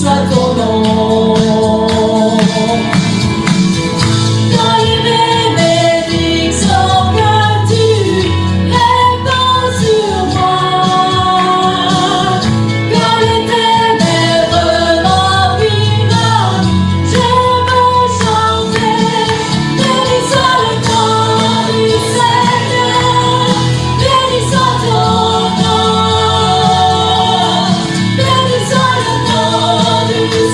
soit ton nom. Dans les bénédictions que tu répands sur moi, quand les ténèbres m'environnent, je veux chanter. Béni soit le nom du Seigneur, béni soit ton nom, béni soit le nom du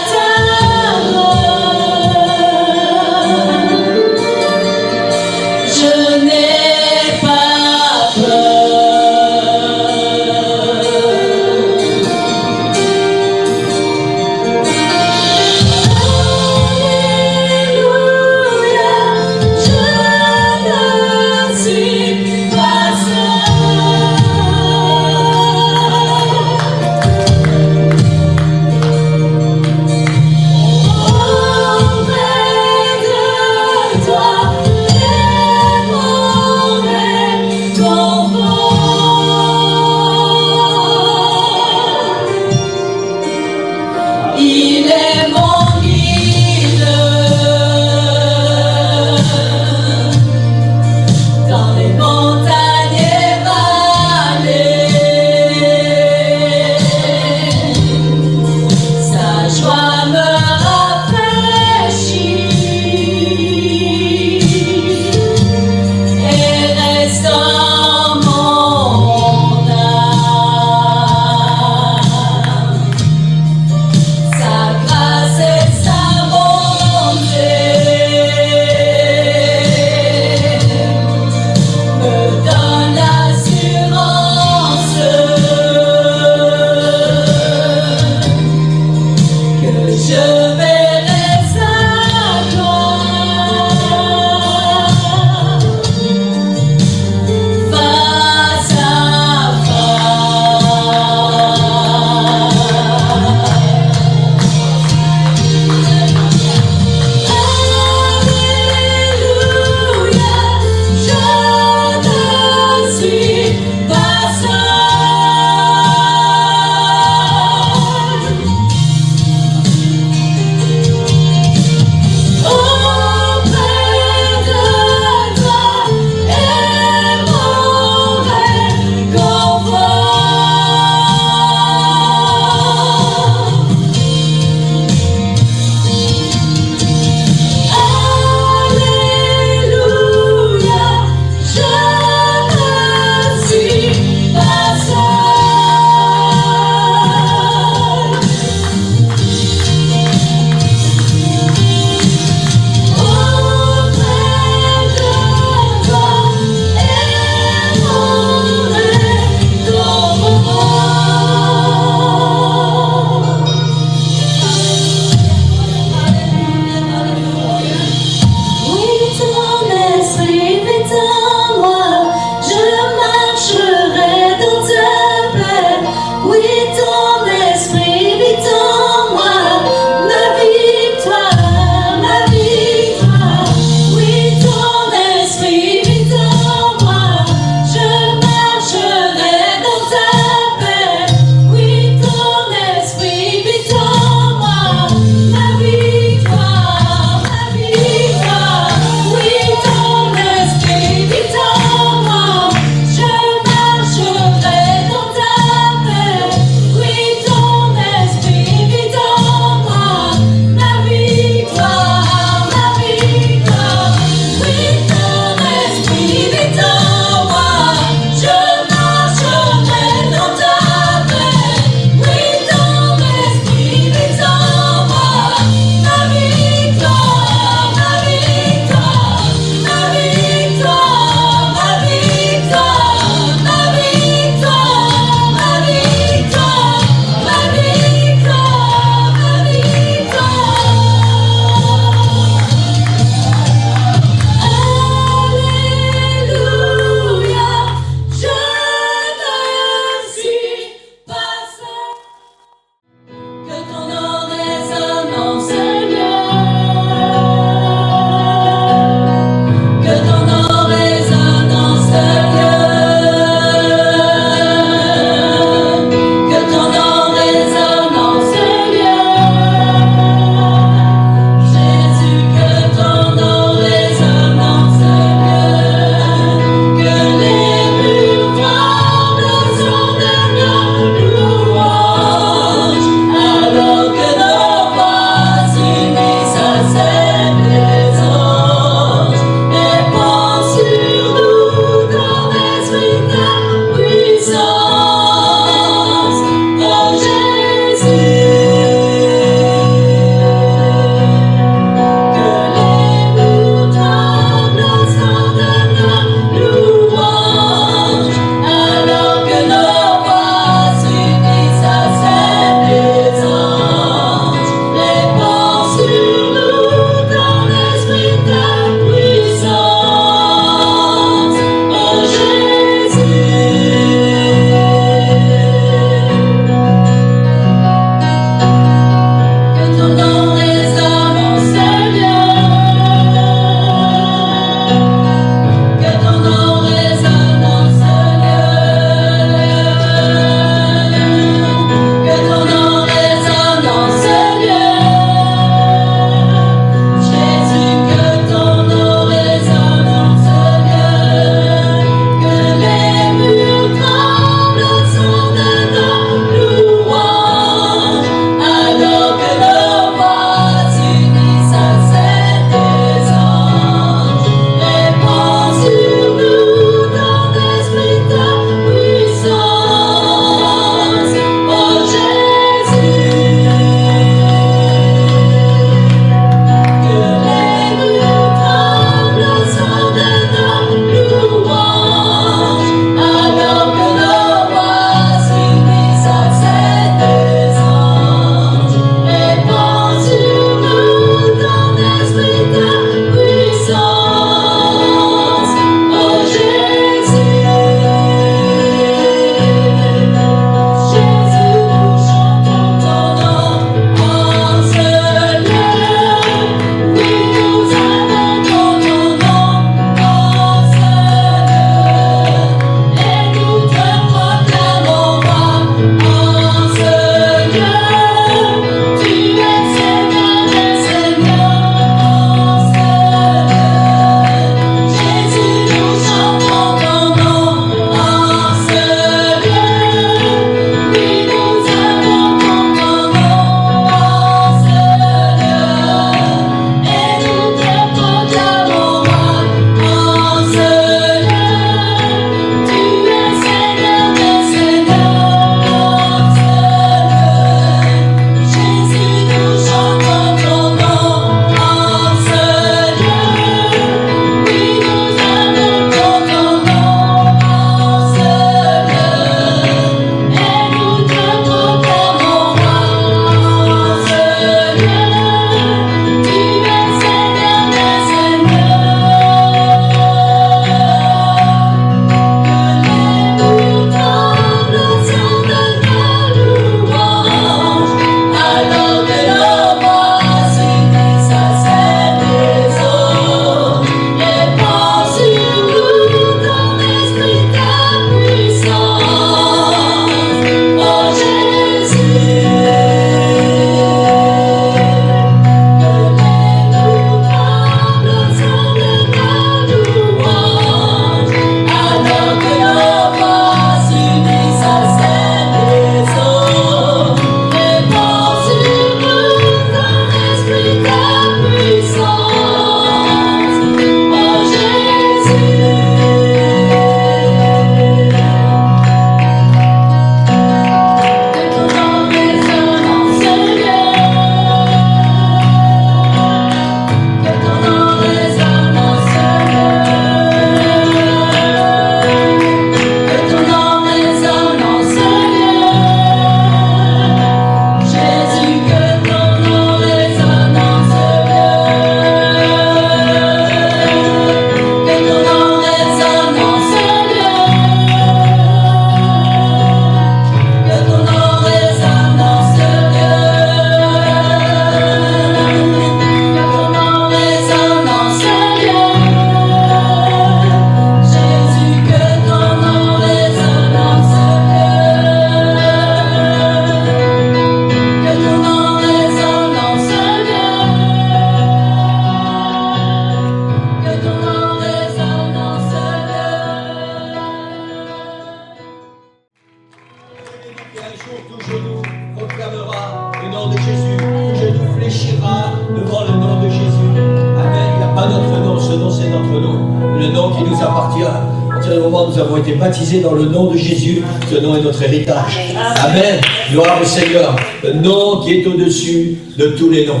jour, tout genou proclamera le nom de Jésus. Tout genou fléchira devant le nom de Jésus. Amen. Il n'y a pas d'autre nom. Ce nom, c'est notre nom. Le nom qui nous appartient. À partir du moment où nous avons été baptisés dans le nom de Jésus, ce nom est notre héritage. Amen. Gloire au Seigneur. Le nom qui est au-dessus de tous les noms.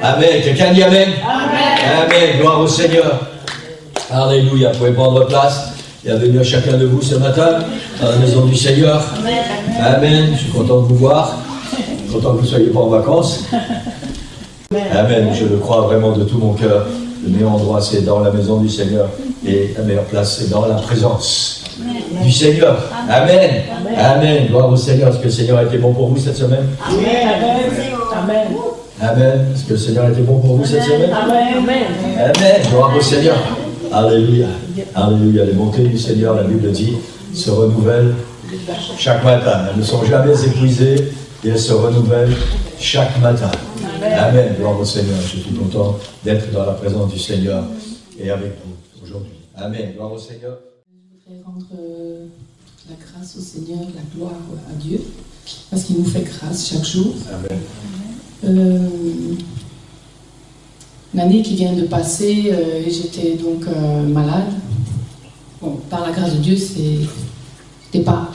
Amen. Quelqu'un dit Amen. Amen. Gloire au Seigneur. Alléluia. Vous pouvez prendre place. Bienvenue à chacun de vous ce matin dans la maison du Seigneur. Amen. Je suis content de vous voir. Content que vous ne soyez pas en vacances. Amen. Je le crois vraiment de tout mon cœur. Le meilleur endroit, c'est dans la maison du Seigneur. Et la meilleure place, c'est dans la présence du Seigneur. Amen. Amen. Gloire au Seigneur. Est-ce que le Seigneur a été bon pour vous cette semaine? Amen. Amen. Est-ce que le Seigneur a été bon pour vous cette semaine? Amen. Amen. Gloire au Seigneur. Alléluia. Alléluia. Les bontés du Seigneur, la Bible dit, se renouvellent chaque matin. Elles ne sont jamais épuisées et elles se renouvellent chaque matin. Amen. Gloire au Seigneur. Je suis content d'être dans la présence du Seigneur et avec vous aujourd'hui. Amen. Gloire au Seigneur. Je voudrais rendre la grâce au Seigneur, la gloire à Dieu, parce qu'il nous fait grâce chaque jour. Amen. L'année qui vient de passer, j'étais donc malade. Bon, par la grâce de Dieu, c'était pas,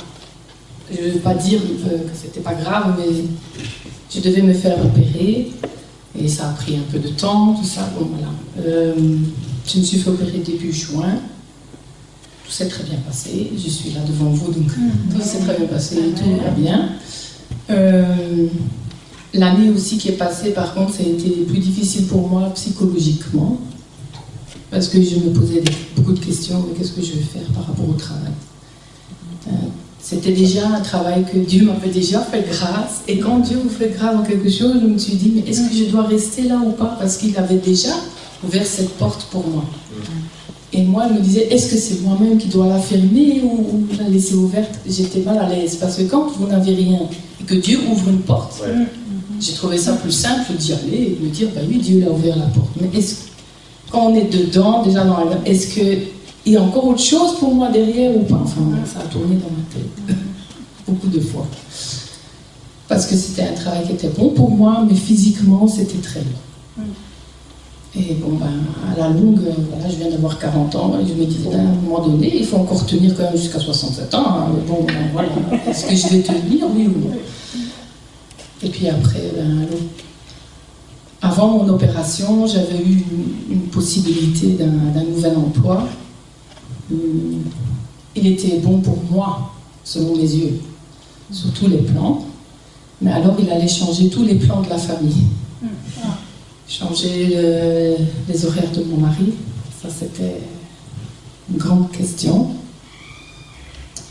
je ne veux pas dire que c'était pas grave, mais je devais me faire opérer et ça a pris un peu de temps, tout ça. Bon, voilà. Je me suis fait opérer début juin. Tout s'est très bien passé. Je suis là devant vous, donc tout s'est très bien passé, tout va bien. L'année aussi qui est passée, par contre, ça a été plus difficile pour moi psychologiquement, parce que je me posais beaucoup de questions, mais qu'est-ce que je vais faire par rapport au travail? C'était déjà un travail que Dieu m'avait déjà fait grâce, et quand Dieu vous fait grâce en quelque chose, je me suis dit, mais est-ce que je dois rester là ou pas? Parce qu'il avait déjà ouvert cette porte pour moi. Et moi, je me disais, est-ce que c'est moi-même qui dois la fermer ou la laisser ouverte? J'étais mal à l'aise, parce que quand vous n'avez rien, et que Dieu ouvre une porte, j'ai trouvé ça plus simple d'y aller et de me dire, bah oui, Dieu l'a ouvert la porte. Mais quand on est dedans, déjà dans la... est-ce qu'il y a encore autre chose pour moi derrière ou pas? Enfin, ça a tourné dans ma tête, beaucoup de fois. Parce que c'était un travail qui était bon pour moi, mais physiquement, c'était très long. Et bon, ben, à la longue, voilà, je viens d'avoir 40 ans, et je me disais, à un moment donné, il faut encore tenir quand même jusqu'à 67 ans. Hein, mais bon, ben, voilà, est-ce que je vais tenir, oui ou non? Et puis après, ben, avant mon opération, j'avais eu une possibilité d'un nouvel emploi. Il était bon pour moi, selon mes yeux, sur tous les plans. Mais alors, il allait changer tous les plans de la famille. Changer les horaires de mon mari, ça c'était une grande question.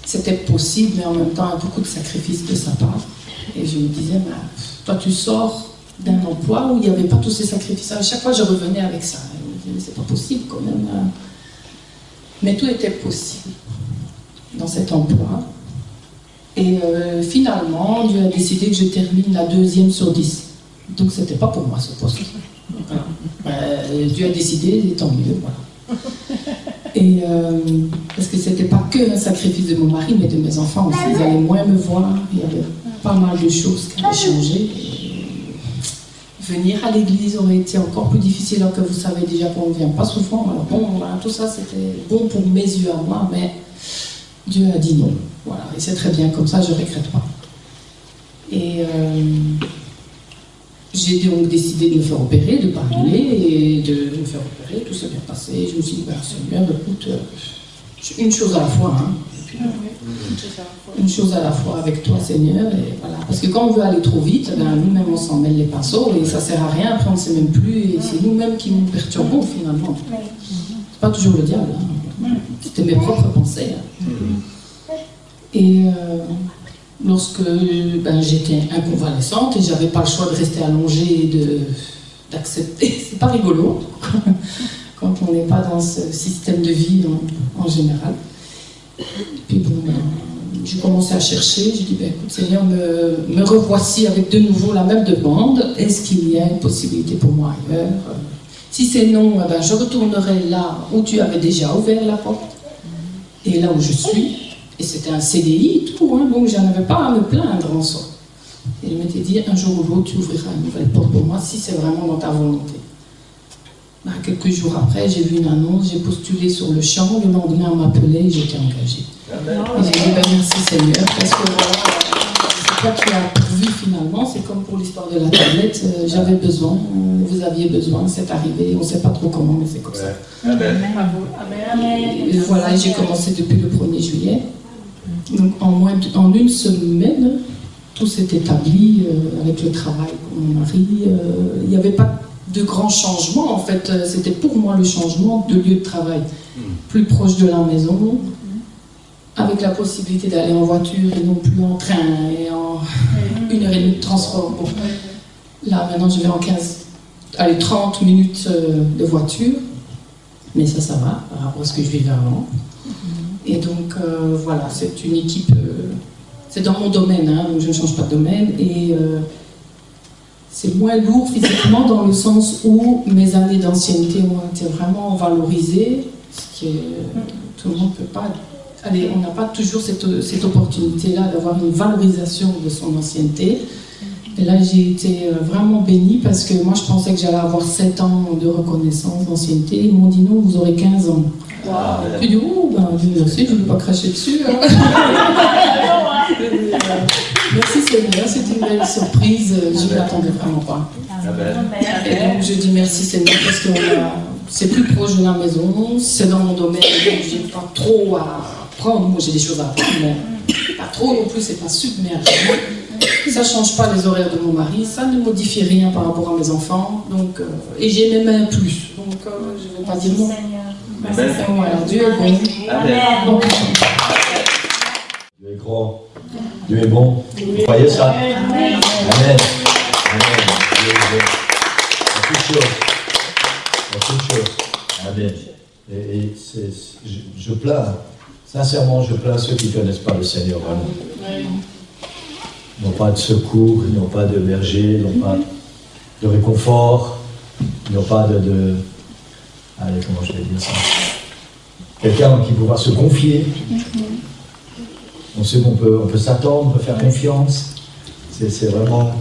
C'était possible, mais en même temps, il y a beaucoup de sacrifices de sa part. Et je me disais, bah, toi tu sors d'un emploi où il n'y avait pas tous ces sacrifices. À chaque fois, je revenais avec ça. Je me disais, mais c'est pas possible quand même. Mais tout était possible dans cet emploi. Et finalement, Dieu a décidé que je termine la 2e sur 10. Donc c'était pas pour moi ce poste. Voilà. Dieu a décidé, et tant mieux, voilà. Et parce que c'était pas que un sacrifice de mon mari, mais de mes enfants aussi. Ils allaient moins me voir, il y avait pas mal de choses qui avaient changé. Et venir à l'église aurait été encore plus difficile, alors que vous savez déjà qu'on ne vient pas souvent. Alors bon, voilà, tout ça c'était bon pour mes yeux à moi, mais Dieu a dit non. Voilà, et c'est très bien comme ça, je ne regrette pas. Et j'ai donc décidé de me faire opérer, de parler et de me faire opérer. Tout s'est bien passé. Je me suis dit, ben, Seigneur, écoute, une chose à la fois. Hein. Une chose à la fois avec toi, Seigneur. Et voilà. Parce que quand on veut aller trop vite, ben, nous-mêmes, on s'en mêle les pinceaux et ça ne sert à rien. Après, on ne sait même plus. Et c'est nous-mêmes qui nous perturbons, finalement. C'est pas toujours le diable. Hein. C'était mes propres pensées. Hein. Et... lorsque j'étais inconvalescente et j'avais pas le choix de rester allongée et d'accepter, c'est pas rigolo quand on n'est pas dans ce système de vie en général. Puis bon, j'ai commencé à chercher, j'ai dit, écoute Seigneur, me revoici avec de nouveau la même demande, est-ce qu'il y a une possibilité pour moi ailleurs? Si c'est non, je retournerai là où tu avais déjà ouvert la porte et là où je suis. Et c'était un CDI et tout, hein, donc je n'avais pas à me plaindre en soi. Et il m'était dit, un jour ou l'autre, tu ouvriras une nouvelle porte pour moi si c'est vraiment dans ta volonté. Bah, quelques jours après, j'ai vu une annonce, j'ai postulé sur le champ, le lendemain on m'appelait et j'étais engagée. Et j'ai dit, ben, merci Seigneur, parce que voilà, c'est toi qui as pourvu finalement, c'est comme pour l'histoire de la tablette, j'avais besoin, vous aviez besoin, c'est arrivé, on ne sait pas trop comment, mais c'est comme ça. Et voilà, j'ai commencé depuis le 1er juillet. Donc en une semaine, tout s'est établi avec le travail pour mon mari. Il n'y avait pas de grands changements, en fait, c'était pour moi le changement de lieu de travail. Plus proche de la maison, avec la possibilité d'aller en voiture et non plus en train et en 1h30 de transport. Bon. Là, maintenant, je vais en 30 minutes de voiture, mais ça va par rapport à ce que je vivais avant. Et donc, voilà, c'est une équipe, c'est dans mon domaine, hein, donc je ne change pas de domaine, et c'est moins lourd physiquement dans le sens où mes années d'ancienneté ont été vraiment valorisées, ce qui est, tout le monde ne peut pas... Allez, on n'a pas toujours cette opportunité-là d'avoir une valorisation de son ancienneté. Et là, j'ai été vraiment bénie parce que moi, je pensais que j'allais avoir 7 ans de reconnaissance d'ancienneté. Ils m'ont dit non, vous aurez 15 ans. Wow. J'ai dit, oh, ben, merci, je ne vais pas cracher dessus. Hein. Merci Seigneur, c'est une belle surprise, je ne m'attendais vraiment pas. Et donc, je dis merci Seigneur parce que c'est plus proche de la maison, c'est dans mon domaine, donc je n'ai pas trop à apprendre. Moi, j'ai des choses à apprendre, mais pas trop non plus, c'est pas submergé. Ça ne change pas les horaires de mon mari, ça ne modifie rien par rapport à mes enfants, donc, et j'ai mes mains plus, donc je ne vais pas dire non. Voilà, Dieu est bon. Amen. Dieu est grand, Dieu est bon. Vous croyez ça? Amen. Amen. Dieu est bon. En toute chose. En toute chose. Amen. Et je plains, sincèrement, je plains ceux qui ne connaissent pas le Seigneur vraiment. Ils n'ont pas de secours, ils n'ont pas de berger, ils n'ont pas de réconfort, ils n'ont pas de allez, comment je vais dire ça? Quelqu'un qui pourra se confier. On sait qu'on peut s'attendre, on peut faire confiance. C'est vraiment...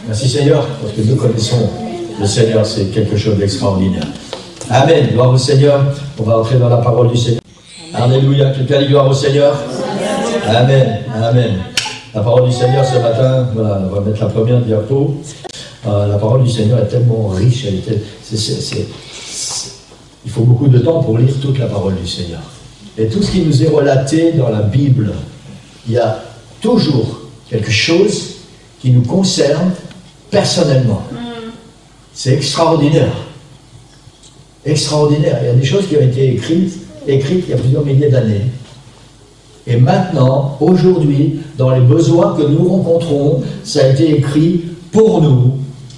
Merci Seigneur, parce que nous connaissons le Seigneur, c'est quelque chose d'extraordinaire. Amen, gloire au Seigneur. On va entrer dans la parole du Seigneur. Alléluia, quelqu'un dit gloire au Seigneur. Amen, amen. La parole du Seigneur ce matin, voilà, on va mettre la première diapo. La parole du Seigneur est tellement riche, il faut beaucoup de temps pour lire toute la parole du Seigneur. Et tout ce qui nous est relaté dans la Bible, il y a toujours quelque chose qui nous concerne personnellement. C'est extraordinaire. Extraordinaire. Il y a des choses qui ont été écrites il y a plusieurs milliers d'années. Et maintenant, aujourd'hui, dans les besoins que nous rencontrons, ça a été écrit pour nous,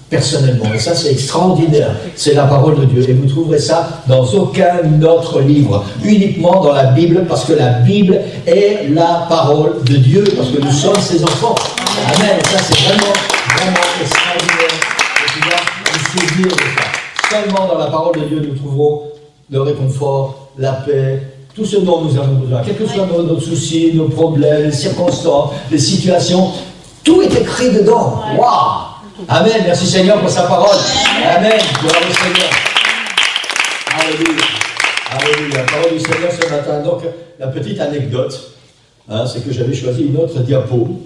personnellement. Et ça, c'est extraordinaire. C'est la parole de Dieu. Et vous trouverez ça dans aucun autre livre. Uniquement dans la Bible, parce que la Bible est la parole de Dieu, parce que nous sommes ses enfants. Amen. Et ça, c'est vraiment, vraiment extraordinaire de pouvoir nous souvenir de ça. Seulement dans la parole de Dieu, nous trouverons le réconfort, la paix, tout ce dont nous avons besoin. Quels que soient nos soucis, nos problèmes, les circonstances, les situations, tout est écrit dedans. Waouh! Amen, merci Seigneur pour sa parole. Amen, gloire au Seigneur. Alléluia. Alléluia. La parole du Seigneur ce matin. Donc, la petite anecdote, hein, c'est que j'avais choisi une autre diapo.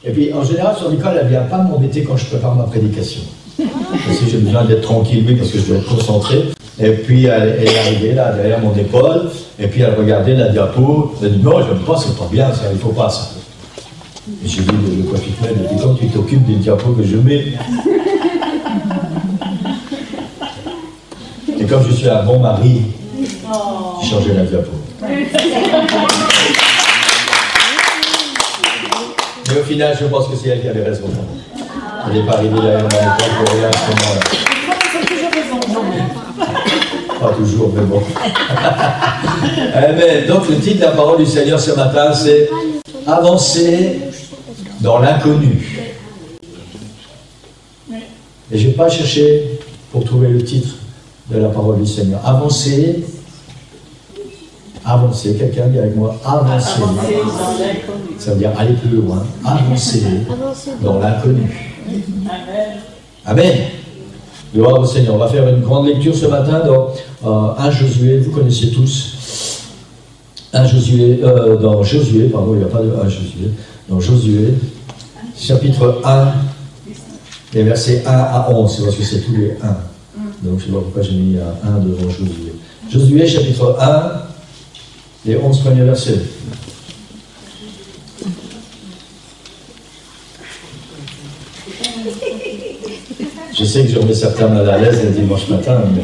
Et puis, en général, sur l'école, elle ne vient pas m'embêter quand je prépare ma prédication. Parce que j'ai besoin d'être tranquille, oui, parce que je dois être concentré. Et puis, elle est arrivée là, derrière mon épaule. Et puis, elle regardait la diapo. Elle a dit, non, je n'aime pas, c'est pas bien, ça, il ne faut pas ça. Et j'ai dit, de quoi tu te mets? Elle dit, comme tu t'occupes des diapos que je mets. Et comme je suis un bon mari, j'ai changé la diapo. Mais au final, je pense que c'est elle qui avait raison. Elle n'est pas arrivée derrière mon épaule pour rien à ce moment-là. Pas toujours, mais bon. Amen. Donc, le titre de la parole du Seigneur ce matin, c'est avancer dans l'inconnu. Et je n'ai pas cherché pour trouver le titre de la parole du Seigneur. Avancer Avancer, quelqu'un dit avec moi, avancer. Ça veut dire aller plus loin, avancer dans l'inconnu. Amen. Gloire au Seigneur. On va faire une grande lecture ce matin dans 1 Josué, vous connaissez tous. 1 Josué, dans Josué, pardon, il n'y a pas de 1 Josué, dans Josué, chapitre 1, les versets 1 à 11, c'est parce que c'est tous les 1. Donc je ne sais pas pourquoi j'ai mis 1 devant Josué. Josué, chapitre 1, les 11 premiers versets. Je sais que je remets certains mal à l'aise le dimanche matin, mais...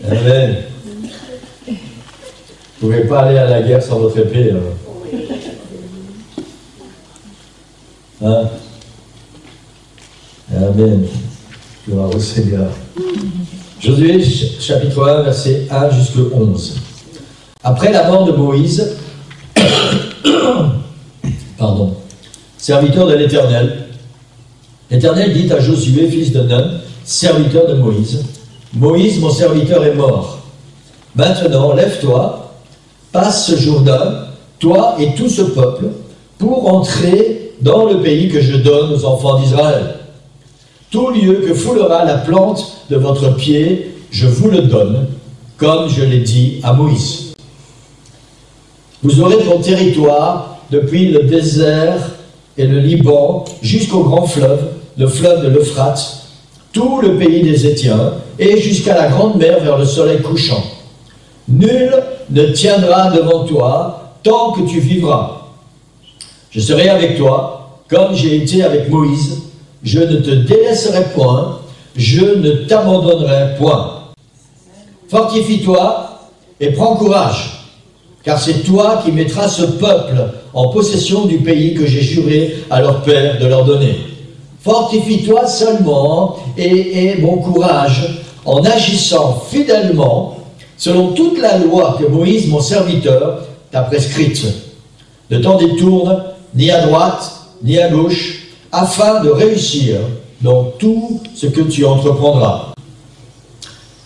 Amen. Vous ne pouvez pas aller à la guerre sans votre épée. Hein? Amen. Gloire au Seigneur. Josué, chapitre 1, verset 1 jusqu'au 11. Après la mort de Moïse, pardon, serviteur de l'Éternel, l'Éternel dit à Josué, fils de Nun, serviteur de Moïse, Moïse, mon serviteur, est mort. Maintenant, lève-toi, passe ce Jourdain, toi et tout ce peuple, pour entrer dans le pays que je donne aux enfants d'Israël. Tout lieu que foulera la plante de votre pied, je vous le donne, comme je l'ai dit à Moïse. Vous aurez pour territoire, depuis le désert et le Liban, jusqu'au grand fleuve, le fleuve de l'Euphrate, tout le pays des Hétiens, et jusqu'à la grande mer vers le soleil couchant. Nul ne tiendra devant toi tant que tu vivras. Je serai avec toi, comme j'ai été avec Moïse. Je ne te délaisserai point, je ne t'abandonnerai point. Fortifie-toi et prends courage, car c'est toi qui mettras ce peuple en possession du pays que j'ai juré à leur père de leur donner. Fortifie-toi seulement et aie bon courage en agissant fidèlement selon toute la loi que Moïse, mon serviteur, t'a prescrite. Ne t'en détourne ni à droite ni à gauche, afin de réussir dans tout ce que tu entreprendras.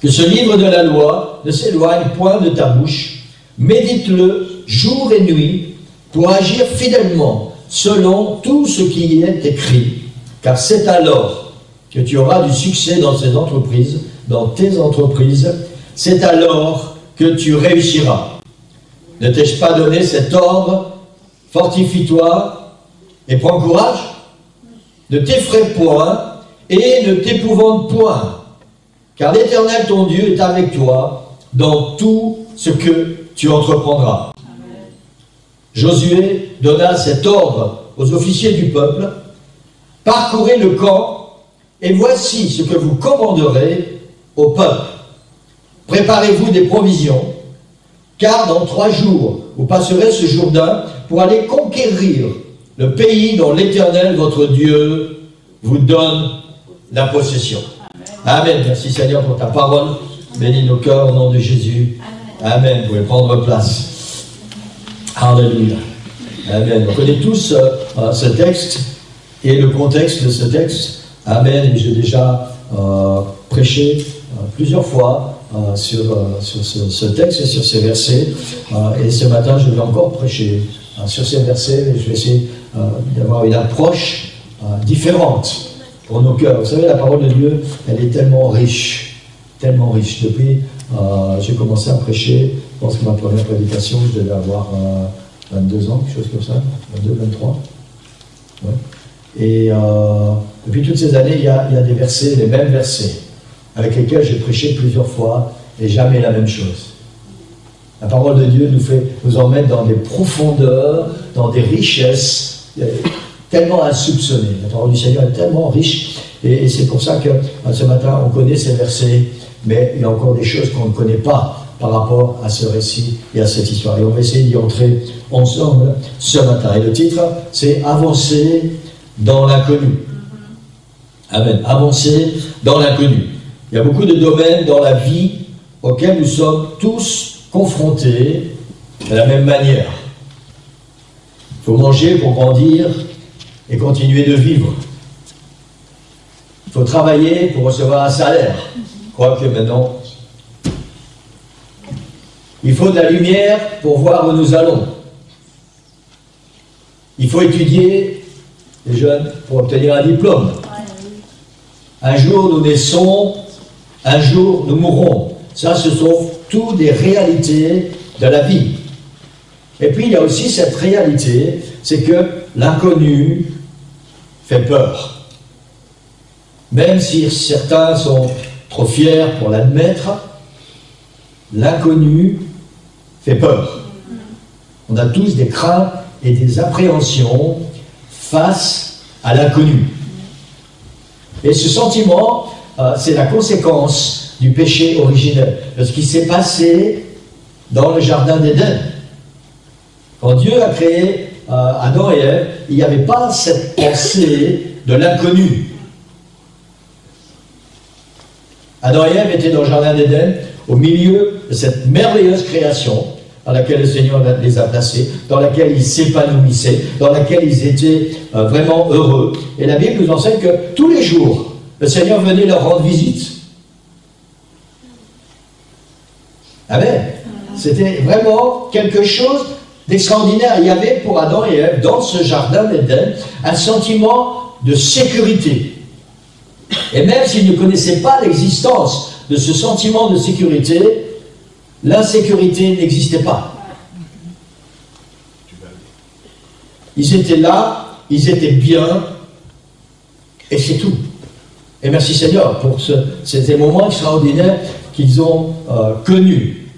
Que ce livre de la loi ne s'éloigne point de ta bouche, médite-le jour et nuit pour agir fidèlement selon tout ce qui y est écrit, car c'est alors que tu auras du succès dans tes entreprises, c'est alors que tu réussiras. Ne t'ai-je pas donné cet ordre? Fortifie-toi et prends courage. Ne t'effraie point et ne t'épouvante point, car l'Éternel ton Dieu est avec toi dans tout ce que tu entreprendras. Amen. Josué donna cet ordre aux officiers du peuple: parcourez le camp, et voici ce que vous commanderez au peuple. Préparez-vous des provisions, car dans 3 jours, vous passerez ce Jourdain pour aller conquérir le pays dont l'Éternel, votre Dieu, vous donne la possession. Amen. Amen. Merci Seigneur pour ta parole. Bénis nos cœurs au nom de Jésus. Amen. Vous pouvez prendre place. Alléluia. Amen. On connaît tous ce texte et le contexte de ce texte. Amen. Et j'ai déjà prêché plusieurs fois sur ce texte et sur ces versets. Et ce matin, je vais encore prêcher sur ces versets. Et je vais essayer d'avoir une approche différente pour nos cœurs. Vous savez, la parole de Dieu, elle est tellement riche, tellement riche. Depuis, j'ai commencé à prêcher, je pense que ma première prédication, je devais avoir 22 ans, quelque chose comme ça, 22, 23. Ouais. Et depuis toutes ces années, il y a des versets, les mêmes versets, avec lesquels j'ai prêché plusieurs fois, et jamais la même chose. La parole de Dieu nous emmène dans des profondeurs, dans des richesses tellement insoupçonnées. La parole du Seigneur est tellement riche, et c'est pour ça que ce matin, on connaît ces versets, mais il y a encore des choses qu'on ne connaît pas par rapport à ce récit et à cette histoire. Et on va essayer d'y entrer ensemble ce matin. Et le titre, c'est « Avancer dans l'inconnu ». Amen. Avancer dans l'inconnu. Il y a beaucoup de domaines dans la vie auxquels nous sommes tous confrontés de la même manière. Il faut manger pour grandir et continuer de vivre. Il faut travailler pour recevoir un salaire. crois que maintenant, il faut de la lumière pour voir où nous allons. Il faut étudier, les jeunes, pour obtenir un diplôme. Un jour nous naissons, un jour nous mourrons. Ça, ce sont toutes des réalités de la vie. Et puis il y a aussi cette réalité, c'est que l'inconnu fait peur. Même si certains sont trop fiers pour l'admettre, l'inconnu fait peur. On a tous des craintes et des appréhensions face à l'inconnu. Et ce sentiment, c'est la conséquence du péché originel, de ce qui s'est passé dans le jardin d'Éden. Quand Dieu a créé Adam et Ève, il n'y avait pas cette pensée de l'inconnu. Adam et Ève étaient dans le jardin d'Éden, au milieu de cette merveilleuse création dans laquelle le Seigneur les a placés, dans laquelle ils s'épanouissaient, dans laquelle ils étaient vraiment heureux. Et la Bible nous enseigne que tous les jours, le Seigneur venait leur rendre visite. Amen. C'était vraiment quelque chose d'extraordinaire. Il y avait pour Adam et Ève, dans ce jardin d'Éden, un sentiment de sécurité. Et même s'ils ne connaissaient pas l'existence de ce sentiment de sécurité, l'insécurité n'existait pas. Ils étaient là, ils étaient bien, et c'est tout. Et merci Seigneur pour ces moments extraordinaires qu'ils ont connus.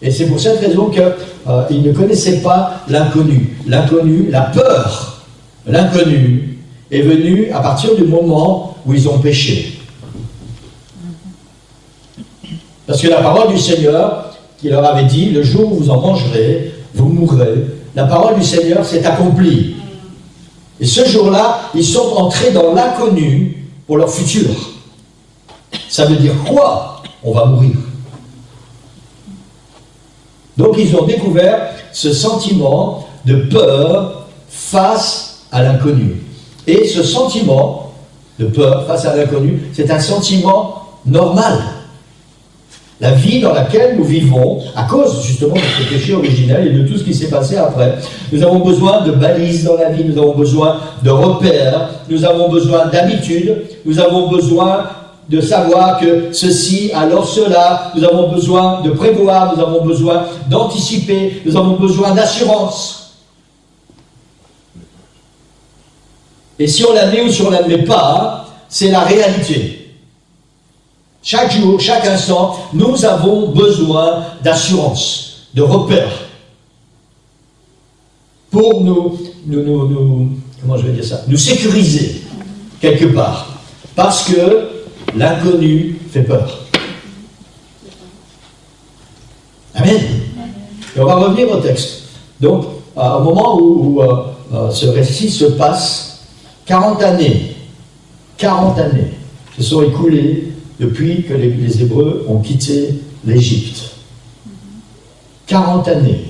Et c'est pour cette raison qu'ils ne connaissaient pas l'inconnu. L'inconnu, la peur, l'inconnu est venue à partir du moment où ils ont péché. Parce que la parole du Seigneur, qui leur avait dit, le jour où vous en mangerez, vous mourrez, la parole du Seigneur s'est accomplie. Et ce jour-là, ils sont entrés dans l'inconnu pour leur futur. Ça veut dire quoi? On va mourir. Donc ils ont découvert ce sentiment de peur face à l'inconnu. Et ce sentiment de peur face à l'inconnu, c'est un sentiment normal. La vie dans laquelle nous vivons, à cause justement de ce péché originel et de tout ce qui s'est passé après, nous avons besoin de balises dans la vie, nous avons besoin de repères, nous avons besoin d'habitudes, nous avons besoin de savoir que ceci, alors cela, nous avons besoin de prévoir, nous avons besoin d'anticiper, nous avons besoin d'assurance. Et si on l'admet ou si on ne l'admet pas, c'est la réalité. Chaque jour, chaque instant, nous avons besoin d'assurance, de repères, pour comment je vais dire ça, nous sécuriser quelque part, parce que l'inconnu fait peur. Amen. Et on va revenir au texte. Donc, au moment où ce récit se passe, 40 années se sont écoulées depuis que les Hébreux ont quitté l'Égypte. 40 années.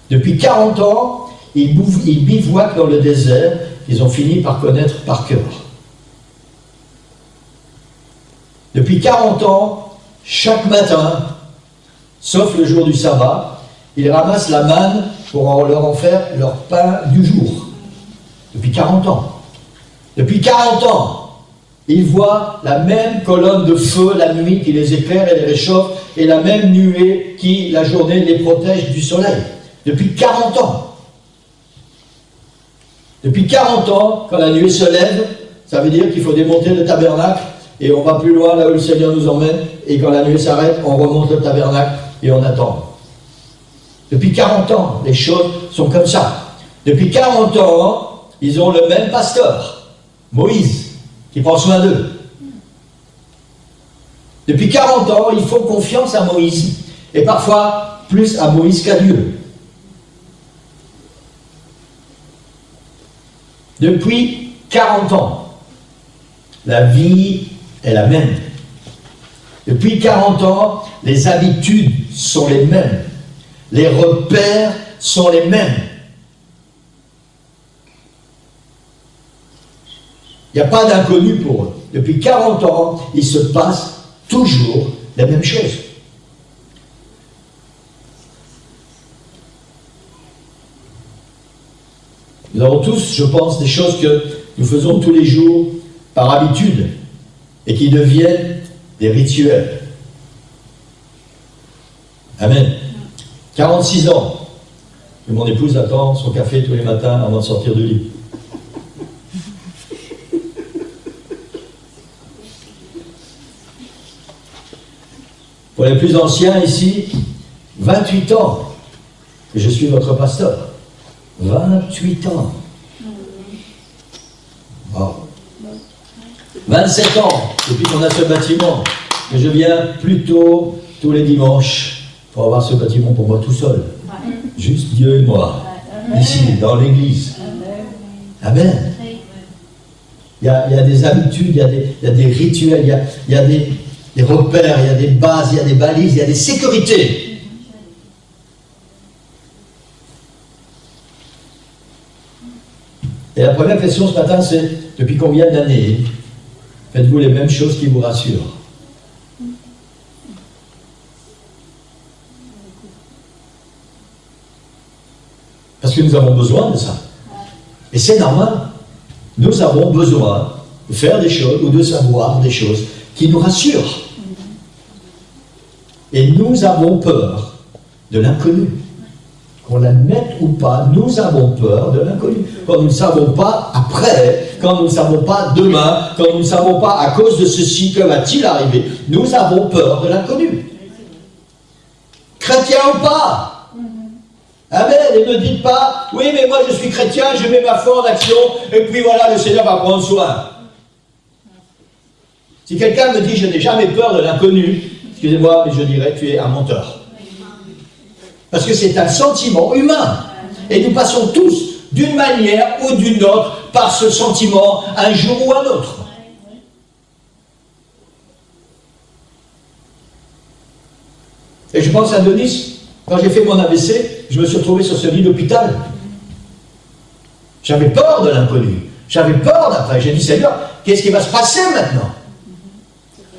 Depuis 40 ans, ils bivouaquent dans le désert qu'ils ont fini par connaître par cœur. Depuis 40 ans, chaque matin, sauf le jour du sabbat, ils ramassent la manne pour leur en faire leur pain du jour. Depuis 40 ans. Depuis 40 ans, ils voient la même colonne de feu la nuit qui les éclaire et les réchauffe, et la même nuée qui, la journée, les protège du soleil. Depuis 40 ans. Depuis 40 ans, quand la nuée se lève, ça veut dire qu'il faut démonter le tabernacle, et on va plus loin là où le Seigneur nous emmène, et quand la nuée s'arrête, on remonte le tabernacle, et on attend. Depuis 40 ans, les choses sont comme ça. Depuis 40 ans, ils ont le même pasteur, Moïse, qui prend soin d'eux. Depuis 40 ans, ils font confiance à Moïse, et parfois plus à Moïse qu'à Dieu. Depuis 40 ans, la vie est la même. Depuis 40 ans, les habitudes sont les mêmes. Les repères sont les mêmes. Il n'y a pas d'inconnu pour eux. Depuis 40 ans, il se passe toujours la même chose. Nous avons tous, je pense, des choses que nous faisons tous les jours par habitude et qui deviennent des rituels. Amen. 46 ans. Et mon épouse attend son café tous les matins avant de sortir du lit. Pour les plus anciens ici, 28 ans que je suis votre pasteur. 28 ans. Wow. 27 ans depuis qu'on a ce bâtiment, que je viens plutôt tous les dimanches pour avoir ce bâtiment pour moi tout seul. Juste Dieu et moi, ici, dans l'église. Amen. Il y a des habitudes, il y a des rituels, il y a des repères, il y a des bases, il y a des balises, il y a des sécurités. Et la première question ce matin, c'est depuis combien d'années faites-vous les mêmes choses qui vous rassurent? Parce que nous avons besoin de ça. Et c'est normal. Nous avons besoin de faire des choses ou de savoir des choses qui nous rassurent. Et nous avons peur de l'inconnu. Qu'on l'admette ou pas, nous avons peur de l'inconnu. Quand nous ne savons pas après, quand nous ne savons pas demain, quand nous ne savons pas à cause de ceci, que va-t-il arriver, nous avons peur de l'inconnu. Chrétien ou pas. Amen. Et ne dites pas, oui, mais moi je suis chrétien, je mets ma foi en action, et puis voilà, le Seigneur va prendre soin. Si quelqu'un me dit, je n'ai jamais peur de l'inconnu, excusez-moi, mais je dirais, tu es un menteur. Parce que c'est un sentiment humain. Et nous passons tous, d'une manière ou d'une autre, par ce sentiment, un jour ou un autre. Et je pense à Denis, quand j'ai fait mon AVC, je me suis retrouvé sur ce lit d'hôpital. J'avais peur de l'inconnu. J'avais peur d'après. J'ai dit, Seigneur, qu'est-ce qui va se passer maintenant?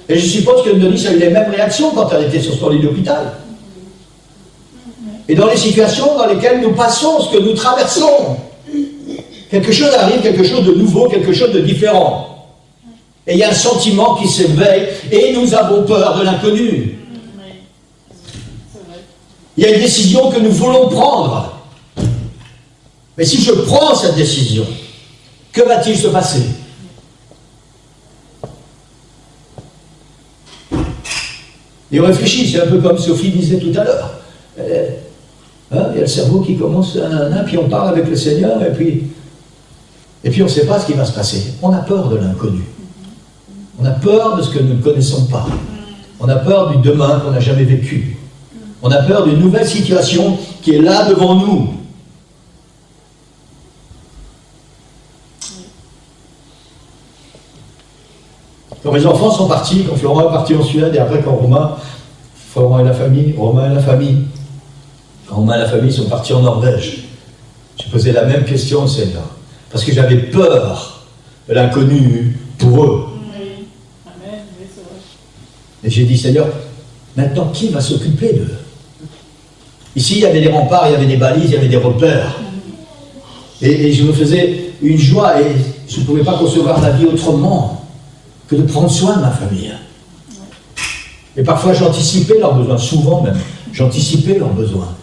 Et je suppose que Denis a eu les mêmes réactions quand elle était sur son lit d'hôpital. Et dans les situations dans lesquelles nous passons, ce que nous traversons, quelque chose arrive, quelque chose de nouveau, quelque chose de différent. Et il y a un sentiment qui s'éveille et nous avons peur de l'inconnu. Il y a une décision que nous voulons prendre. Mais si je prends cette décision, que va-t-il se passer? Et on réfléchit, c'est un peu comme Sophie disait tout à l'heure. Il y a le cerveau qui commence, puis on parle avec le Seigneur, et puis on ne sait pas ce qui va se passer. On a peur de l'inconnu. On a peur de ce que nous ne connaissons pas. On a peur du demain qu'on n'a jamais vécu. On a peur d'une nouvelle situation qui est là devant nous. Quand mes enfants sont partis, quand Florent est parti en Suède, et après quand Romain et la famille sont partis en Norvège, j'ai posé la même question au Seigneur. Parce que j'avais peur de l'inconnu pour eux. Et j'ai dit, Seigneur, maintenant qui va s'occuper d'eux? Ici, il y avait des remparts, il y avait des balises, il y avait des repères. Et je me faisais une joie et je ne pouvais pas concevoir la vie autrement que de prendre soin de ma famille. Et parfois, j'anticipais leurs besoins, souvent même, j'anticipais leurs besoins,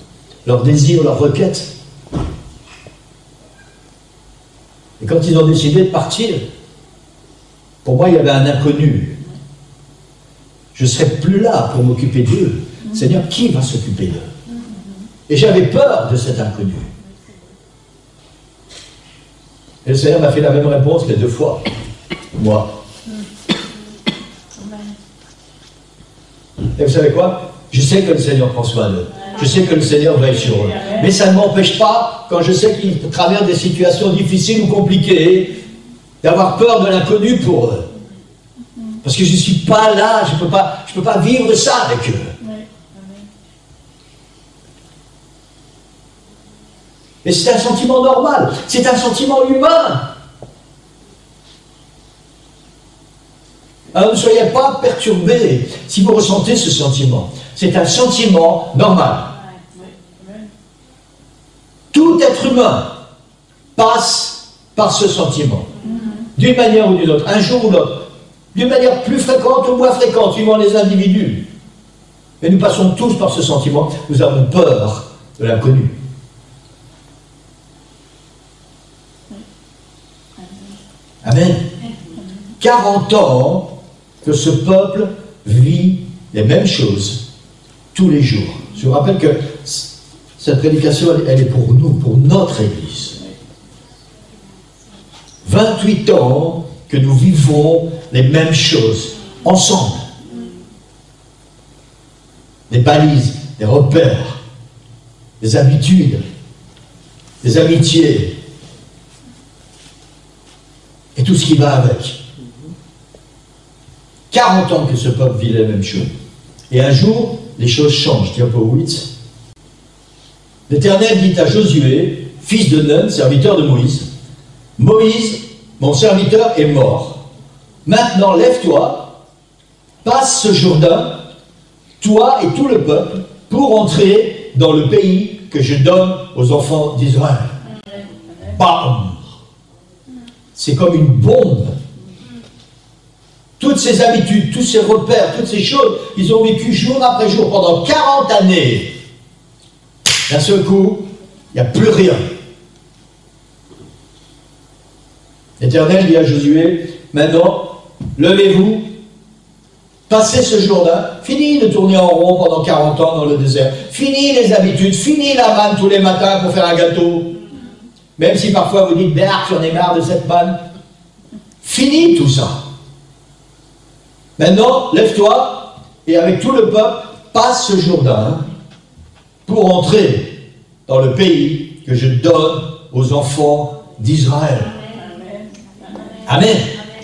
leurs désirs, leurs requêtes. Et quand ils ont décidé de partir, pour moi, il y avait un inconnu. Je ne serais plus là pour m'occuper d'eux. Seigneur, qui va s'occuper d'eux? Et j'avais peur de cet inconnu. Et le Seigneur m'a fait la même réponse les deux fois. Moi. Et vous savez quoi? Je sais que le Seigneur prend soin d'eux. Je sais que le Seigneur veille sur eux. Mais ça ne m'empêche pas, quand je sais qu'ils traversent des situations difficiles ou compliquées, d'avoir peur de l'inconnu pour eux. Parce que je ne suis pas là, je peux pas vivre ça avec eux. Et c'est un sentiment normal, c'est un sentiment humain. Alors ne soyez pas perturbés si vous ressentez ce sentiment. C'est un sentiment normal. Tout être humain passe par ce sentiment, d'une manière ou d'une autre, un jour ou l'autre, d'une manière plus fréquente ou moins fréquente, suivant les individus. Mais nous passons tous par ce sentiment, nous avons peur de l'inconnu. Amen. 40 ans que ce peuple vit les mêmes choses tous les jours. Je vous rappelle que cette prédication, elle est pour nous, pour notre Église. 28 ans que nous vivons les mêmes choses, ensemble. Des balises, des repères, des habitudes, des amitiés, et tout ce qui va avec. 40 ans que ce peuple vit les mêmes choses. Et un jour, les choses changent. Diapo 8. L'Éternel dit à Josué, fils de Nun, serviteur de Moïse, Moïse, mon serviteur, est mort. Maintenant, lève-toi, passe ce Jourdain, toi et tout le peuple, pour entrer dans le pays que je donne aux enfants d'Israël. Bam! C'est comme une bombe. Toutes ces habitudes, tous ces repères, toutes ces choses qu'ils ont vécues jour après jour pendant 40 années, d'un seul coup, il n'y a plus rien. L'Éternel dit à Josué, maintenant, levez-vous, passez ce Jourdain, fini de tourner en rond pendant 40 ans dans le désert, fini les habitudes, fini la manne tous les matins pour faire un gâteau, même si parfois vous dites, Berk, j'en ai marre de cette manne. Fini tout ça. Maintenant, lève-toi, et avec tout le peuple, passe ce Jourdain pour entrer dans le pays que je donne aux enfants d'Israël. Amen.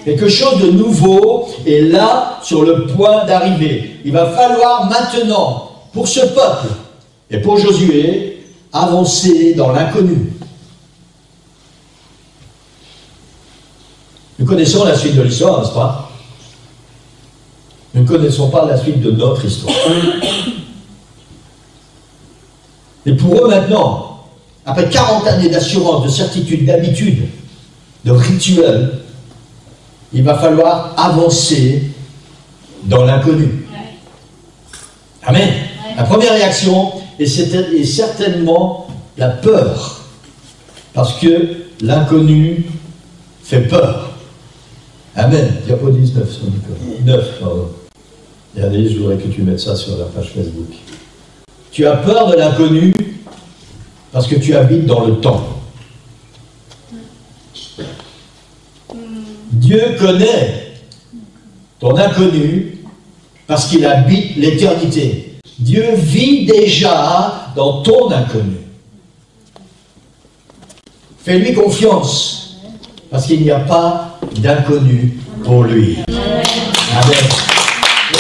Quelque chose de nouveau est là sur le point d'arriver. Il va falloir maintenant, pour ce peuple et pour Josué, avancer dans l'inconnu. Nous connaissons la suite de l'histoire, n'est-ce pas? Nous ne connaissons pas la suite de notre histoire. Et pour eux maintenant, après 40 années d'assurance, de certitude, d'habitude, de rituel, il va falloir avancer dans l'inconnu. Amen. La première réaction est certainement la peur. Parce que l'inconnu fait peur. Amen. Diapo 19, 9, pardon. Et Annelise, je voudrais que tu mettes ça sur la page Facebook. Tu as peur de l'inconnu parce que tu habites dans le temps. Dieu connaît ton inconnu parce qu'il habite l'éternité. Dieu vit déjà dans ton inconnu. Fais-lui confiance parce qu'il n'y a pas d'inconnu pour lui. Amen.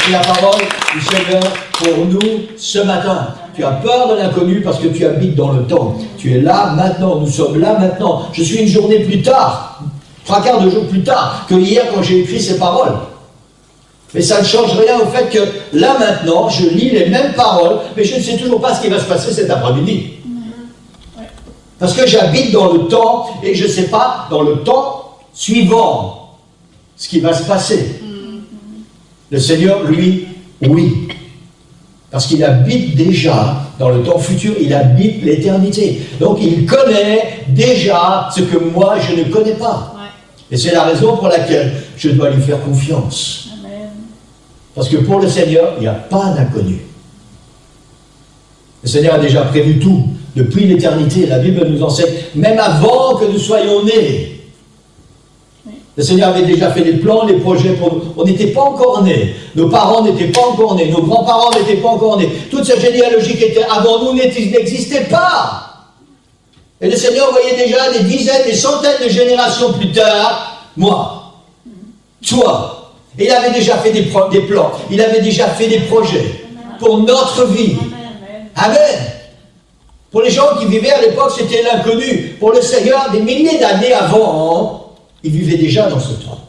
C'est la parole du Seigneur pour nous ce matin. Tu as peur de l'inconnu parce que tu habites dans le temps. Tu es là maintenant, nous sommes là maintenant. Je suis une journée plus tard, 3/4 de jour plus tard que hier quand j'ai écrit ces paroles. Mais ça ne change rien au fait que là maintenant, je lis les mêmes paroles, mais je ne sais toujours pas ce qui va se passer cet après-midi. Parce que j'habite dans le temps et je ne sais pas dans le temps suivant ce qui va se passer. Le Seigneur, lui, oui. Parce qu'il habite déjà dans le temps futur, il habite l'éternité. Donc il connaît déjà ce que moi je ne connais pas. Et c'est la raison pour laquelle je dois lui faire confiance. Amen. Parce que pour le Seigneur, il n'y a pas d'inconnu. Le Seigneur a déjà prévu tout. Depuis l'éternité, la Bible nous enseigne, même avant que nous soyons nés. Le Seigneur avait déjà fait des plans, des projets pour nous. On n'était pas encore nés. Nos parents n'étaient pas encore nés. Nos grands-parents n'étaient pas encore nés. Toute cette généalogie qui était avant nous n'existait pas. Et le Seigneur voyait déjà des dizaines, des centaines de générations plus tard, moi, toi. Et il avait déjà fait des plans. Il avait déjà fait des projets pour notre vie. Amen. Pour les gens qui vivaient à l'époque, c'était l'inconnu. Pour le Seigneur, des milliers d'années avant, il vivait déjà dans ce temps.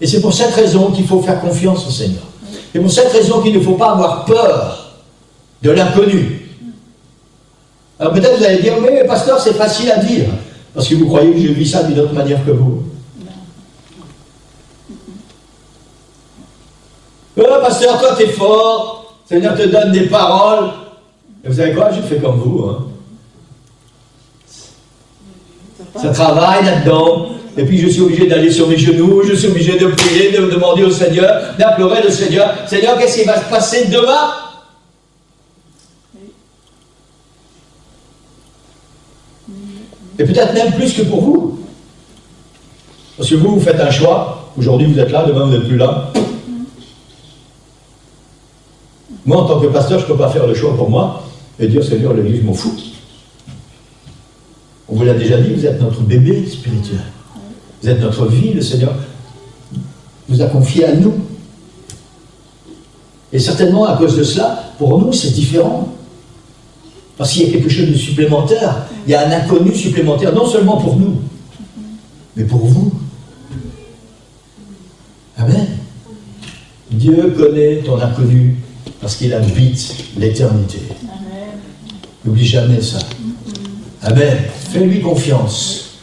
Et c'est pour cette raison qu'il faut faire confiance au Seigneur. C'est pour cette raison qu'il ne faut pas avoir peur de l'inconnu. Alors peut-être vous allez dire, mais pasteur, c'est facile à dire, parce que vous croyez que je vis ça d'une autre manière que vous. Pasteur, toi t'es fort, le Seigneur te donne des paroles. Et vous savez quoi, je fais comme vous. Hein. Ça travaille là-dedans. Et puis je suis obligé d'aller sur mes genoux, je suis obligé de prier, de demander au Seigneur, d'implorer le Seigneur. Seigneur, qu'est-ce qui va se passer demain? Et peut-être même plus que pour vous. Parce que vous faites un choix. Aujourd'hui vous êtes là, demain vous n'êtes plus là. Moi, en tant que pasteur, je ne peux pas faire le choix pour moi et dire, Seigneur, l'Église, je m'en fous. On vous l'a déjà dit, vous êtes notre bébé spirituel. Vous êtes notre vie, le Seigneur vous a confié à nous. Et certainement, à cause de cela, pour nous, c'est différent. Parce qu'il y a quelque chose de supplémentaire. Il y a un inconnu supplémentaire, non seulement pour nous, mais pour vous. Amen. Dieu connaît ton inconnu parce qu'il habite l'éternité. N'oublie jamais ça. Amen. Fais-lui confiance.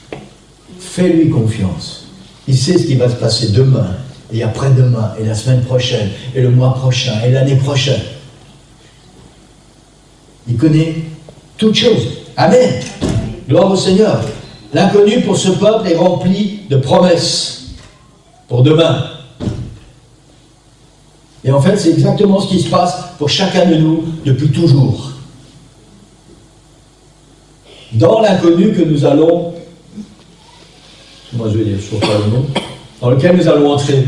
Fais-lui confiance. Il sait ce qui va se passer demain, et après-demain, et la semaine prochaine, et le mois prochain, et l'année prochaine. Il connaît toutes choses. Amen. Gloire au Seigneur. L'inconnu pour ce peuple est rempli de promesses pour demain. Et en fait, c'est exactement ce qui se passe pour chacun de nous depuis toujours. Dans l'inconnu que nous allons, moi je vais dire, je ne trouve pas le mot, dans lequel nous allons entrer.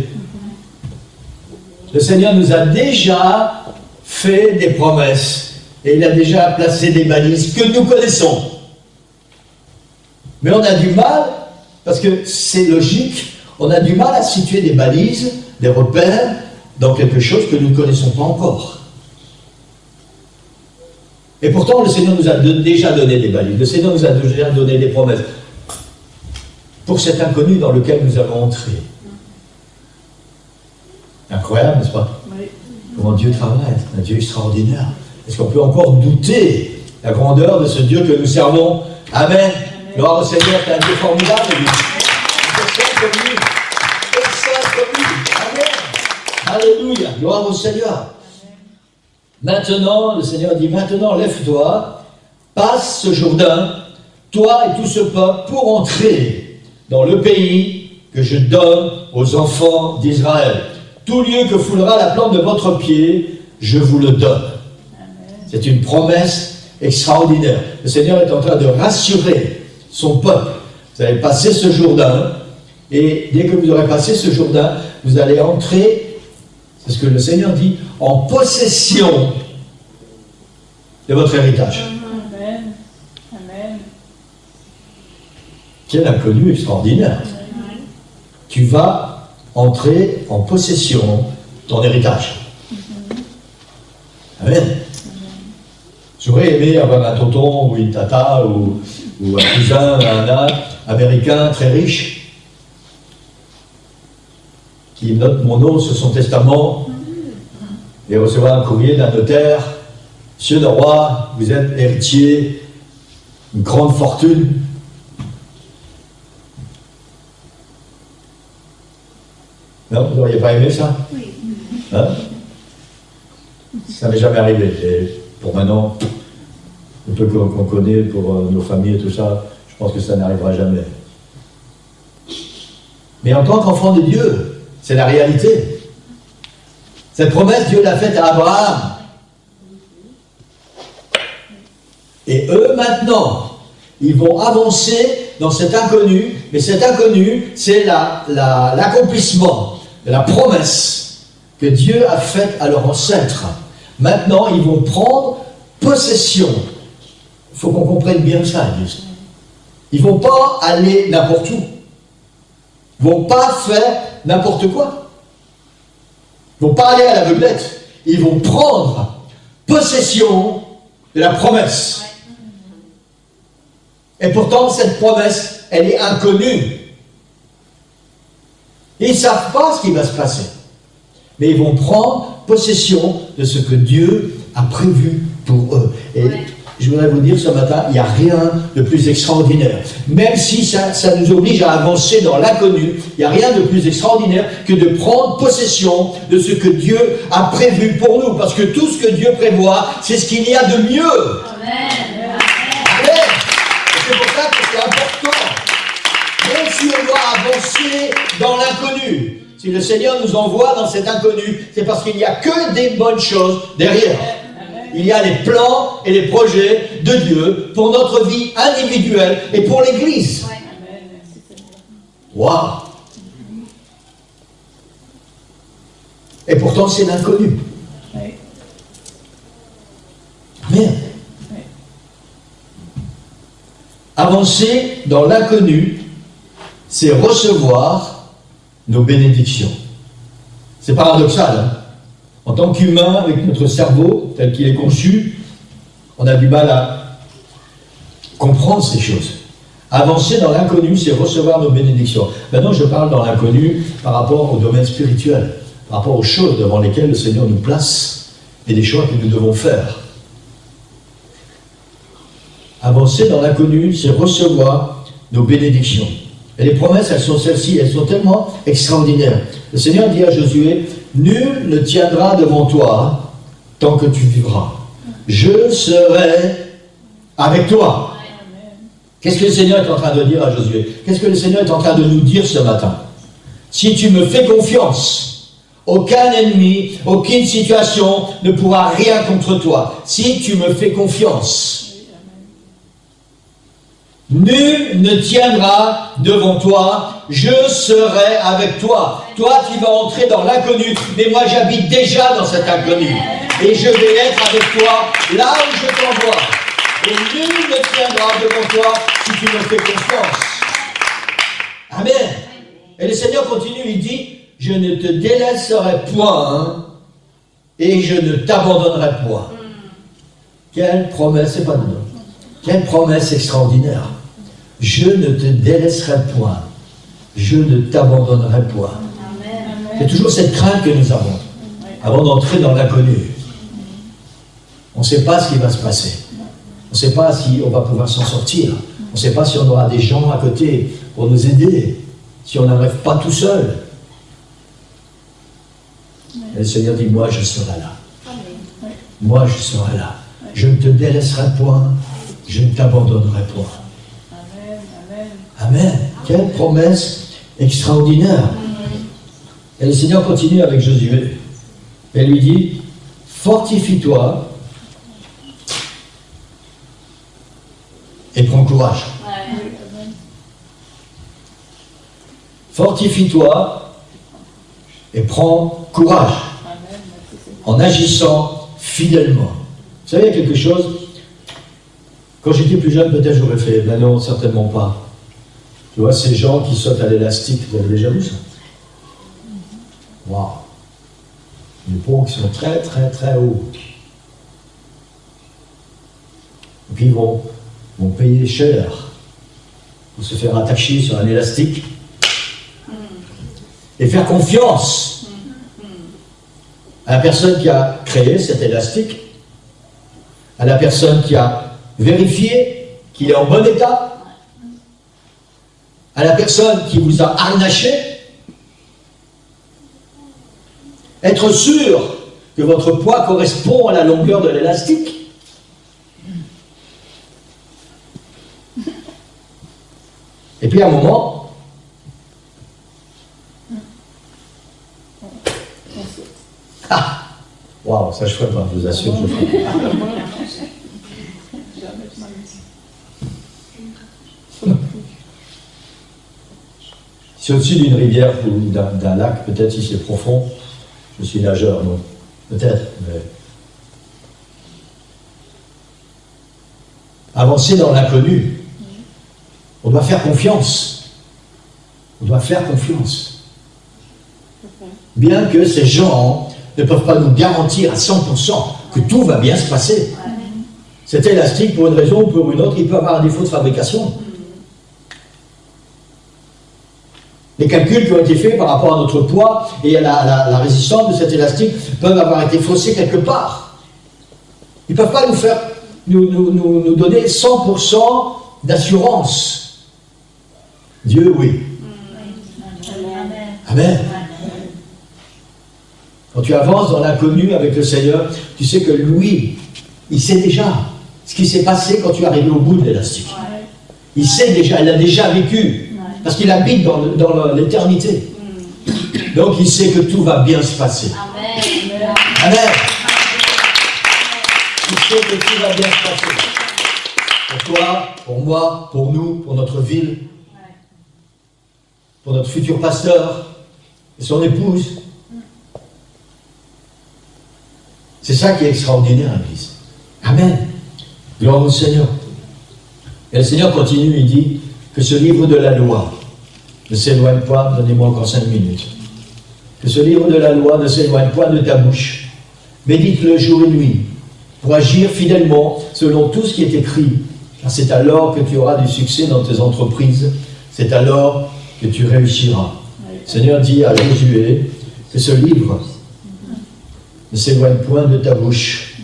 Le Seigneur nous a déjà fait des promesses et il a déjà placé des balises que nous connaissons. Mais on a du mal, parce que c'est logique, on a du mal à situer des balises, des repères, dans quelque chose que nous ne connaissons pas encore. Et pourtant, le Seigneur nous a déjà donné des balises. Le Seigneur nous a déjà donné des promesses. Pour cet inconnu dans lequel nous allons entrer. Incroyable, n'est-ce pas? Oui. Comment Dieu travaille, un Dieu extraordinaire. Est-ce qu'on peut encore douter la grandeur de ce Dieu que nous servons? Amen. Amen. Gloire au Seigneur, c'est un Dieu formidable. Alléluia, gloire au Seigneur. Maintenant, le Seigneur dit, maintenant lève-toi, passe ce Jourdain, toi et tout ce peuple, pour entrer dans le pays que je donne aux enfants d'Israël. Tout lieu que foulera la plante de votre pied, je vous le donne. C'est une promesse extraordinaire. Le Seigneur est en train de rassurer son peuple. Vous allez passer ce Jourdain, et dès que vous aurez passé ce Jourdain, vous allez entrer. C'est ce que le Seigneur dit, en possession de votre héritage. Amen. Amen. Quel inconnu extraordinaire. Amen. Tu vas entrer en possession de ton héritage. Amen. J'aurais aimé avoir un tonton ou une tata ou un cousin, un âne américain très riche qui note mon nom sur son testament et recevoir un courrier d'un notaire. Monsieur le roi, vous êtes héritier d'une grande fortune. Non, vous n'auriez pas aimé ça? Oui. Hein? Ça m'est jamais arrivé. Et pour maintenant, le peu qu'on connaît pour nos familles et tout ça, je pense que ça n'arrivera jamais. Mais en tant qu'enfant de Dieu, c'est la réalité. Cette promesse, Dieu l'a faite à Abraham. Et eux, maintenant, ils vont avancer dans cet inconnu, mais cet inconnu, c'est l'accomplissement de la promesse que Dieu a faite à leurs ancêtres. Maintenant, ils vont prendre possession. Il faut qu'on comprenne bien ça. Ils ne vont pas aller n'importe où. Ils ne vont pas faire n'importe quoi. Ils ne vont pas aller à l'aveuglette. Ils vont prendre possession de la promesse. Et pourtant, cette promesse, elle est inconnue. Ils ne savent pas ce qui va se passer. Mais ils vont prendre possession de ce que Dieu a prévu pour eux. Et je voudrais vous dire ce matin, il n'y a rien de plus extraordinaire. Même si ça nous oblige à avancer dans l'inconnu, il n'y a rien de plus extraordinaire que de prendre possession de ce que Dieu a prévu pour nous. Parce que tout ce que Dieu prévoit, c'est ce qu'il y a de mieux. Amen. Amen. C'est pour ça que c'est important. Même si on doit avancer dans l'inconnu, si le Seigneur nous envoie dans cet inconnu, c'est parce qu'il n'y a que des bonnes choses derrière. Il y a les plans et les projets de Dieu pour notre vie individuelle et pour l'Église. Waouh! Et pourtant, c'est l'inconnu. Amen. Avancer dans l'inconnu, c'est recevoir nos bénédictions. C'est paradoxal, hein? En tant qu'humain, avec notre cerveau tel qu'il est conçu, on a du mal à comprendre ces choses. Avancer dans l'inconnu, c'est recevoir nos bénédictions. Maintenant, je parle dans l'inconnu par rapport au domaine spirituel, par rapport aux choses devant lesquelles le Seigneur nous place et des choix que nous devons faire. Avancer dans l'inconnu, c'est recevoir nos bénédictions. Et les promesses, elles sont celles-ci, elles sont tellement extraordinaires. Le Seigneur dit à Josué, « Nul ne tiendra devant toi tant que tu vivras. Je serai avec toi. » Qu'est-ce que le Seigneur est en train de dire à Josué? Qu'est-ce que le Seigneur est en train de nous dire ce matin? Si tu me fais confiance, aucun ennemi, aucune situation ne pourra rien contre toi. Si tu me fais confiance, nul ne tiendra devant toi, je serai avec toi. Toi, tu vas entrer dans l'inconnu, mais moi, j'habite déjà dans cet inconnu. Et je vais être avec toi là où je t'envoie. Et nul ne tiendra devant toi si tu me fais confiance. Amen. Et le Seigneur continue, il dit, je ne te délaisserai point et je ne t'abandonnerai point. Quelle promesse, c'est pas de nous. Quelle promesse extraordinaire. Je ne te délaisserai point. Je ne t'abandonnerai point. C'est toujours cette crainte que nous avons avant d'entrer dans l'inconnu. On ne sait pas ce qui va se passer. On ne sait pas si on va pouvoir s'en sortir. On ne sait pas si on aura des gens à côté pour nous aider. Si on n'arrive pas tout seul. Et le Seigneur dit, moi je serai là. Moi je serai là. Je ne te délaisserai point. Je ne t'abandonnerai point. Amen. Quelle promesse extraordinaire. Et le Seigneur continue avec Josué. Et lui dit, fortifie-toi et prends courage. Fortifie-toi et prends courage en agissant fidèlement. Vous savez, il y a quelque chose, quand j'étais plus jeune, peut-être j'aurais fait, mais non, certainement pas. Tu vois, ces gens qui sautent à l'élastique, vous avez déjà vu ça? Waouh! Les ponts qui sont très, très, très hauts. Et puis ils vont payer cher pour se faire attacher sur un élastique et faire confiance à la personne qui a créé cet élastique, à la personne qui a vérifié qu'il est en bon état, à la personne qui vous a harnaché, être sûr que votre poids correspond à la longueur de l'élastique. Et puis à un moment, ah, waouh, ça je ne ferai pas, je vous assure, je ne ferai pas. Si au-dessus d'une rivière ou d'un lac, peut-être si c'est profond, je suis nageur, donc peut-être, mais... Avancer dans l'inconnu, on doit faire confiance. On doit faire confiance. Bien que ces gens ne peuvent pas nous garantir à 100% que tout va bien se passer. Cet élastique, pour une raison ou pour une autre, il peut avoir un défaut de fabrication. Les calculs qui ont été faits par rapport à notre poids et à la résistance de cet élastique peuvent avoir été faussés quelque part. Ils ne peuvent pas nous donner 100% d'assurance. Dieu, oui. Amen. Quand tu avances dans l'inconnu avec le Seigneur, tu sais que lui, il sait déjà ce qui s'est passé quand tu es arrivé au bout de l'élastique. Il sait déjà, il a déjà vécu. Parce qu'il habite dans l'éternité. Donc il sait que tout va bien se passer. Amen. Amen. Il sait que tout va bien se passer. Pour toi, pour moi, pour nous, pour notre ville, pour notre futur pasteur et son épouse. C'est ça qui est extraordinaire, l'Église. Amen. Gloire au Seigneur. Et le Seigneur continue, il dit que ce livre de la loi ne s'éloigne pas, donnez-moi encore 5 minutes, que ce livre de la loi ne s'éloigne pas de ta bouche. Médite-le jour et nuit, pour agir fidèlement selon tout ce qui est écrit, car c'est alors que tu auras du succès dans tes entreprises, c'est alors que tu réussiras. Le Seigneur dit à Josué que ce livre ne s'éloigne point de ta bouche.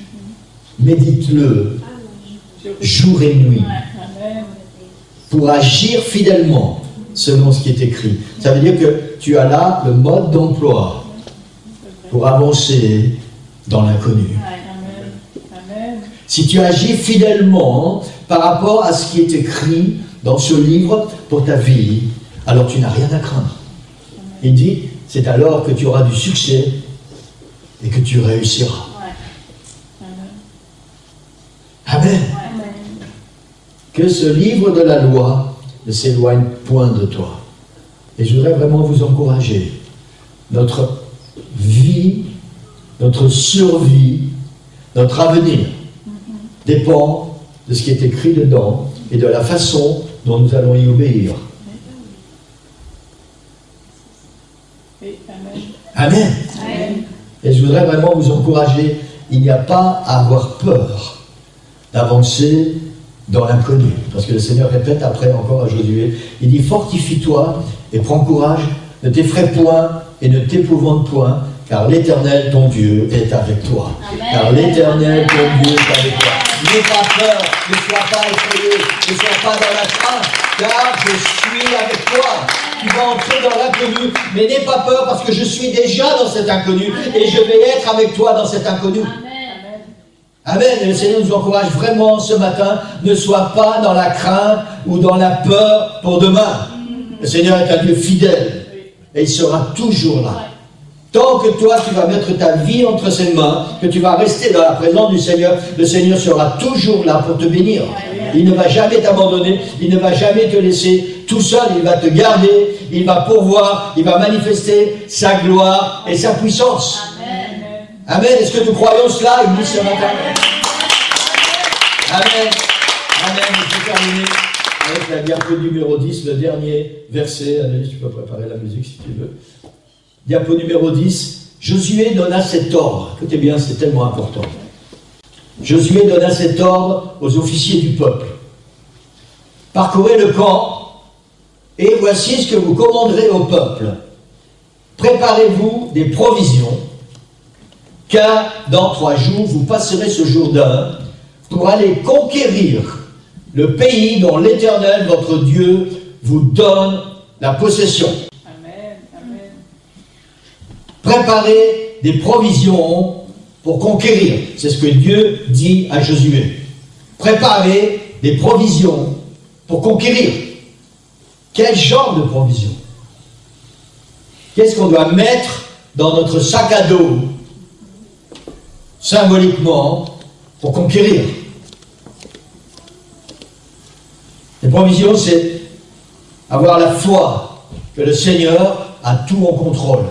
Médite-le jour et nuit, pour agir fidèlement selon ce qui est écrit. Ça veut dire que tu as là le mode d'emploi pour avancer dans l'inconnu. Si tu agis fidèlement par rapport à ce qui est écrit dans ce livre pour ta vie, alors tu n'as rien à craindre. Il dit, c'est alors que tu auras du succès et que tu réussiras. Amen. Que ce livre de la loi ne s'éloigne point de toi. Et je voudrais vraiment vous encourager. Notre vie, notre survie, notre avenir dépend de ce qui est écrit dedans et de la façon dont nous allons y obéir. Amen. Amen. Et je voudrais vraiment vous encourager. Il n'y a pas à avoir peur d'avancer dans l'inconnu. Parce que le Seigneur répète après encore à Josué, il dit, fortifie-toi et prends courage, ne t'effraie point et ne t'épouvante point, car l'Éternel, ton Dieu, est avec toi. Amen. Car l'Éternel, ton Dieu, est avec toi. N'aie pas peur, ne sois pas effrayé, ne sois pas dans la crainte, car je suis avec toi. Tu vas entrer dans l'inconnu, mais n'aie pas peur, parce que je suis déjà dans cet inconnu, et je vais être avec toi dans cet inconnu. Amen. Et le Seigneur nous encourage vraiment ce matin, ne sois pas dans la crainte ou dans la peur pour demain. Le Seigneur est un Dieu fidèle, et il sera toujours là. Tant que toi, tu vas mettre ta vie entre ses mains, que tu vas rester dans la présence du Seigneur, le Seigneur sera toujours là pour te bénir. Il ne va jamais t'abandonner, il ne va jamais te laisser tout seul, il va te garder, il va pourvoir, il va manifester sa gloire et sa puissance. Amen. Amen. Est-ce que nous croyons cela, Église, ce matin? Amen. Amen. Je vais terminer avec la diapo numéro 10, le dernier verset. Annelies, tu peux préparer la musique si tu veux. Diapo numéro 10, Josué donna cet ordre. Écoutez bien, c'est tellement important. Josué donna cet ordre aux officiers du peuple. Parcourez le camp, et voici ce que vous commanderez au peuple. Préparez-vous des provisions, car dans 3 jours, vous passerez ce Jourdain pour aller conquérir le pays dont l'Éternel, votre Dieu, vous donne la possession. Préparez des provisions pour conquérir. C'est ce que Dieu dit à Josué. Préparez des provisions pour conquérir. Quel genre de provisions? Qu'est-ce qu'on doit mettre dans notre sac à dos, symboliquement, pour conquérir? Les provisions, c'est avoir la foi que le Seigneur a tout en contrôle.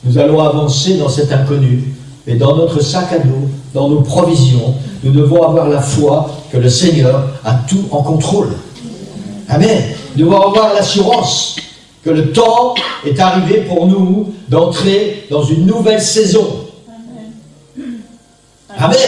Nous allons avancer dans cet inconnu, et dans notre sac à dos, dans nos provisions, nous devons avoir la foi que le Seigneur a tout en contrôle. Amen. Nous devons avoir l'assurance que le temps est arrivé pour nous d'entrer dans une nouvelle saison. Amen.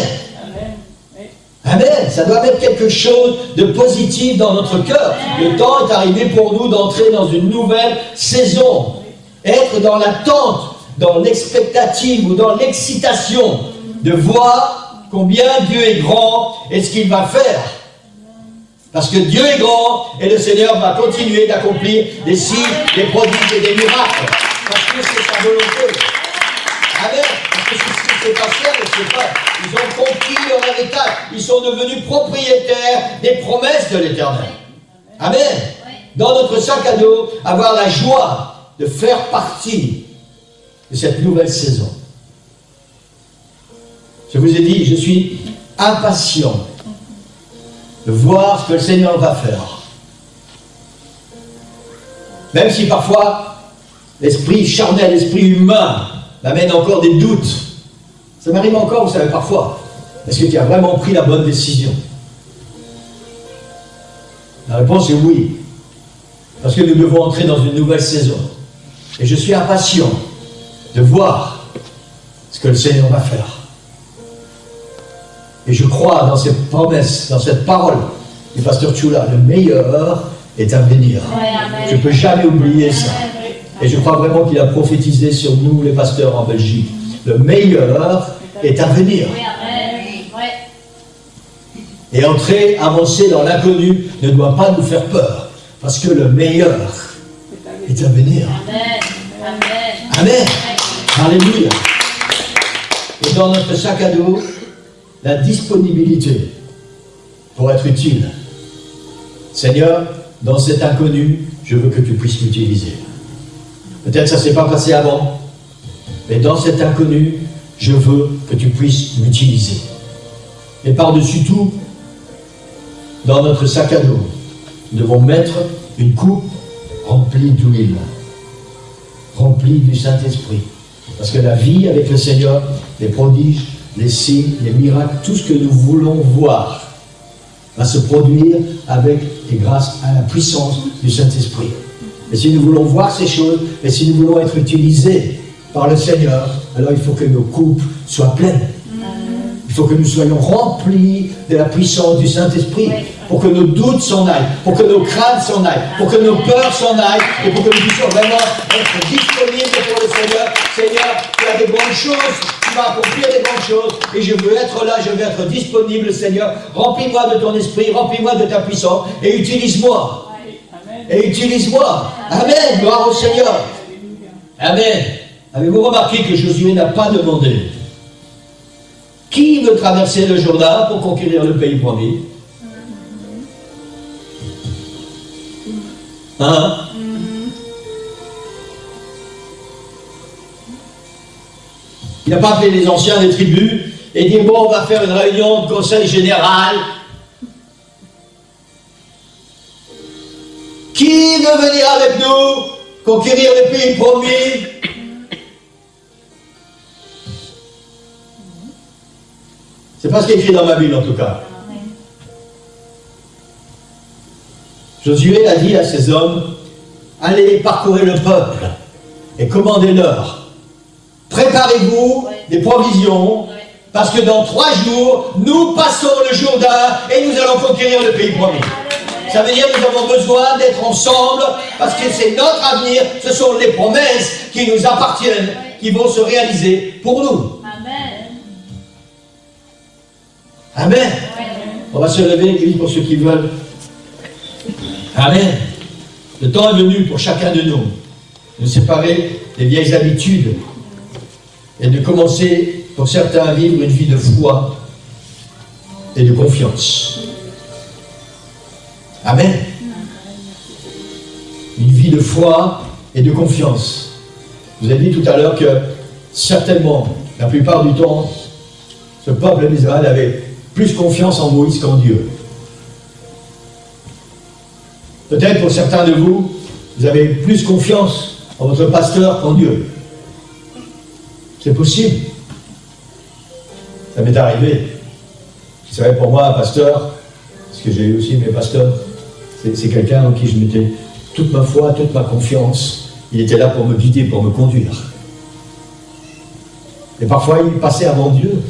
Amen. ça doit mettre quelque chose de positif dans notre cœur. Le temps est arrivé pour nous d'entrer dans une nouvelle saison. Être dans l'attente, dans l'expectative ou dans l'excitation de voir combien Dieu est grand et ce qu'il va faire. Parce que Dieu est grand et le Seigneur va continuer d'accomplir des signes, des prodiges et des miracles. Parce que c'est sa volonté. Amen. Parce que c'est ce qui s'est passé avec ces peuples. Ils ont conquis leur héritage. Ils sont devenus propriétaires des promesses de l'Éternel. Amen. Dans notre sac à dos, avoir la joie de faire partie de cette nouvelle saison. Je vous ai dit, je suis impatient de voir ce que le Seigneur va faire. Même si parfois l'esprit charnel, l'esprit humain m'amène encore des doutes. Ça m'arrive encore, vous savez, parfois. Est-ce que tu as vraiment pris la bonne décision? La réponse est oui. Parce que nous devons entrer dans une nouvelle saison. Et je suis impatient de voir ce que le Seigneur va faire. Et je crois dans cette promesse, dans cette parole du pasteur Tchoula, le meilleur est à venir. Je ne peux jamais oublier ça. Et je crois vraiment qu'il a prophétisé sur nous, les pasteurs en Belgique. Le meilleur est à venir. Et entrer, avancer dans l'inconnu ne doit pas nous faire peur. Parce que le meilleur est à venir. Amen. Alléluia. Et dans notre sac à dos, la disponibilité pour être utile. Seigneur, dans cet inconnu, je veux que tu puisses m'utiliser. Peut-être que ça ne s'est pas passé avant, mais dans cet inconnu, je veux que tu puisses m'utiliser. Et par-dessus tout, dans notre sac à dos, nous devons mettre une coupe remplie d'huile, remplie du Saint-Esprit. Parce que la vie avec le Seigneur, les prodiges, les signes, les miracles, tout ce que nous voulons voir va se produire avec et grâce à la puissance du Saint-Esprit. Et si nous voulons voir ces choses, et si nous voulons être utilisés par le Seigneur, alors il faut que nos coupes soient pleines. Il faut que nous soyons remplis de la puissance du Saint-Esprit, pour que nos doutes s'en aillent, pour que nos craintes s'en aillent, pour que nos peurs s'en aillent, et pour que nous puissions vraiment être disponibles pour le Seigneur. Seigneur, tu as des bonnes choses, tu vas accomplir des bonnes choses, et je veux être là, je veux être disponible, Seigneur. Remplis-moi de ton esprit, remplis-moi de ta puissance, et utilise-moi. Et utilise-moi. Amen, gloire au Seigneur. Amen. Avez-vous remarqué que Josué n'a pas demandé qui veut traverser le Jourdain pour conquérir le pays promis? Hein? Il n'a pas appelé les anciens des tribus et dit bon, on va faire une réunion de conseil général. Qui veut venir avec nous conquérir le pays promis? C'est pas ce qui est écrit dans ma Bible en tout cas. Josué a dit à ses hommes, allez parcourir le peuple et commandez-leur. Préparez-vous des provisions, parce que dans 3 jours, nous passons le Jourdain et nous allons conquérir le pays promis. Ça veut dire que nous avons besoin d'être ensemble, parce que c'est notre avenir, ce sont les promesses qui nous appartiennent, qui vont se réaliser pour nous. Amen. On va se lever, Église, pour ceux qui veulent. Amen. Le temps est venu pour chacun de nous de nous séparer des vieilles habitudes et de commencer, pour certains, à vivre une vie de foi et de confiance. Amen. Une vie de foi et de confiance. Je vous ai dit tout à l'heure que certainement, la plupart du temps, ce peuple d'Israël avait plus confiance en Moïse qu'en Dieu. Peut-être pour certains de vous, vous avez plus confiance en votre pasteur qu'en Dieu. C'est possible. Ça m'est arrivé. Vous savez, pour moi, un pasteur, parce que j'ai eu aussi mes pasteurs, c'est quelqu'un en qui je mettais toute ma foi, toute ma confiance. Il était là pour me guider, pour me conduire. Et parfois, il passait avant Dieu.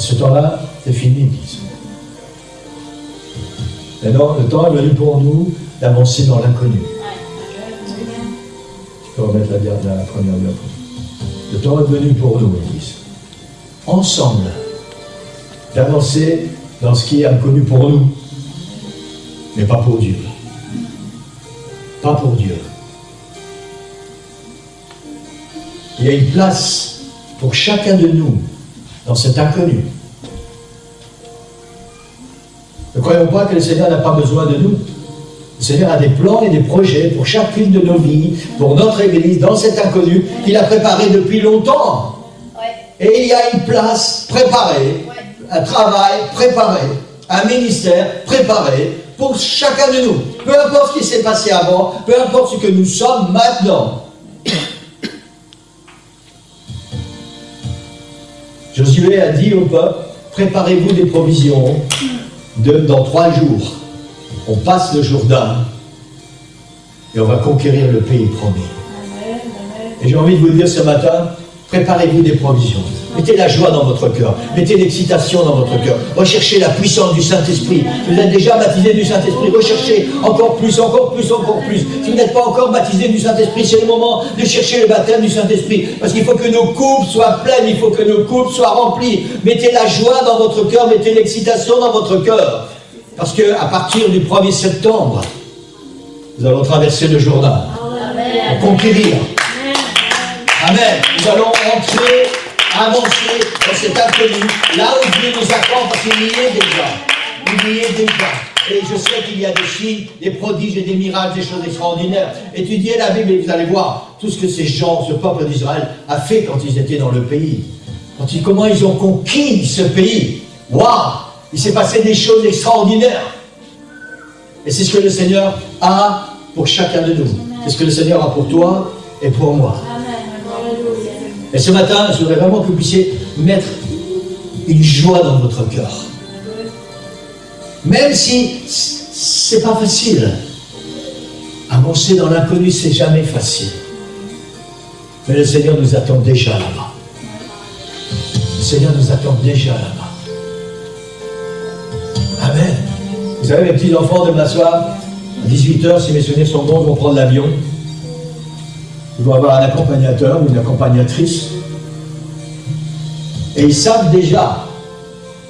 Ce temps-là, c'est fini, Église. Maintenant, le temps est venu pour nous d'avancer dans l'inconnu. Tu peux remettre la première diapo. Le temps est venu pour nous, Église, ensemble, d'avancer dans ce qui est inconnu pour nous, mais pas pour Dieu. Pas pour Dieu. Il y a une place pour chacun de nous dans cet inconnu. Ne croyons pas que le Seigneur n'a pas besoin de nous. Le Seigneur a des plans et des projets pour chacune de nos vies, pour notre Église, dans cet inconnu qu'il a préparé depuis longtemps. Et il y a une place préparée, un travail préparé, un ministère préparé pour chacun de nous. Peu importe ce qui s'est passé avant, peu importe ce que nous sommes maintenant. Josué a dit au peuple, préparez-vous des provisions dans 3 jours. On passe le Jourdain et on va conquérir le pays promis. Et j'ai envie de vous dire ce matin, préparez-vous des provisions. Mettez la joie dans votre cœur. Mettez l'excitation dans votre cœur. Recherchez la puissance du Saint-Esprit. Si vous êtes déjà baptisé du Saint-Esprit, recherchez encore plus, encore plus, encore plus. Si vous n'êtes pas encore baptisé du Saint-Esprit, c'est le moment de chercher le baptême du Saint-Esprit. Parce qu'il faut que nos coupes soient pleines, il faut que nos coupes soient remplies. Mettez la joie dans votre cœur, mettez l'excitation dans votre cœur. Parce qu'à partir du 1er septembre, nous allons traverser le Jourdain pour conquérir. Amen. Nous allons entrer, avancer dans cet inconnu, là où Dieu nous attend, parce qu'il y est déjà. Il y est déjà. Et je sais qu'il y a des signes, des prodiges et des miracles, des choses extraordinaires. Étudiez la Bible et vous allez voir tout ce que ces gens, ce peuple d'Israël, a fait quand ils étaient dans le pays. Comment ils ont conquis ce pays. Waouh! Il s'est passé des choses extraordinaires. Et c'est ce que le Seigneur a pour chacun de nous. C'est ce que le Seigneur a pour toi et pour moi. Et ce matin, je voudrais vraiment que vous puissiez mettre une joie dans votre cœur. Même si c'est pas facile. Avancer dans l'inconnu, c'est jamais facile. Mais le Seigneur nous attend déjà là-bas. Le Seigneur nous attend déjà là-bas. Amen. Vous savez, mes petits-enfants, demain soir, à 18 h, si mes souvenirs sont bons, vont prendre l'avion. Ils vont avoir un accompagnateur ou une accompagnatrice. Et ils savent déjà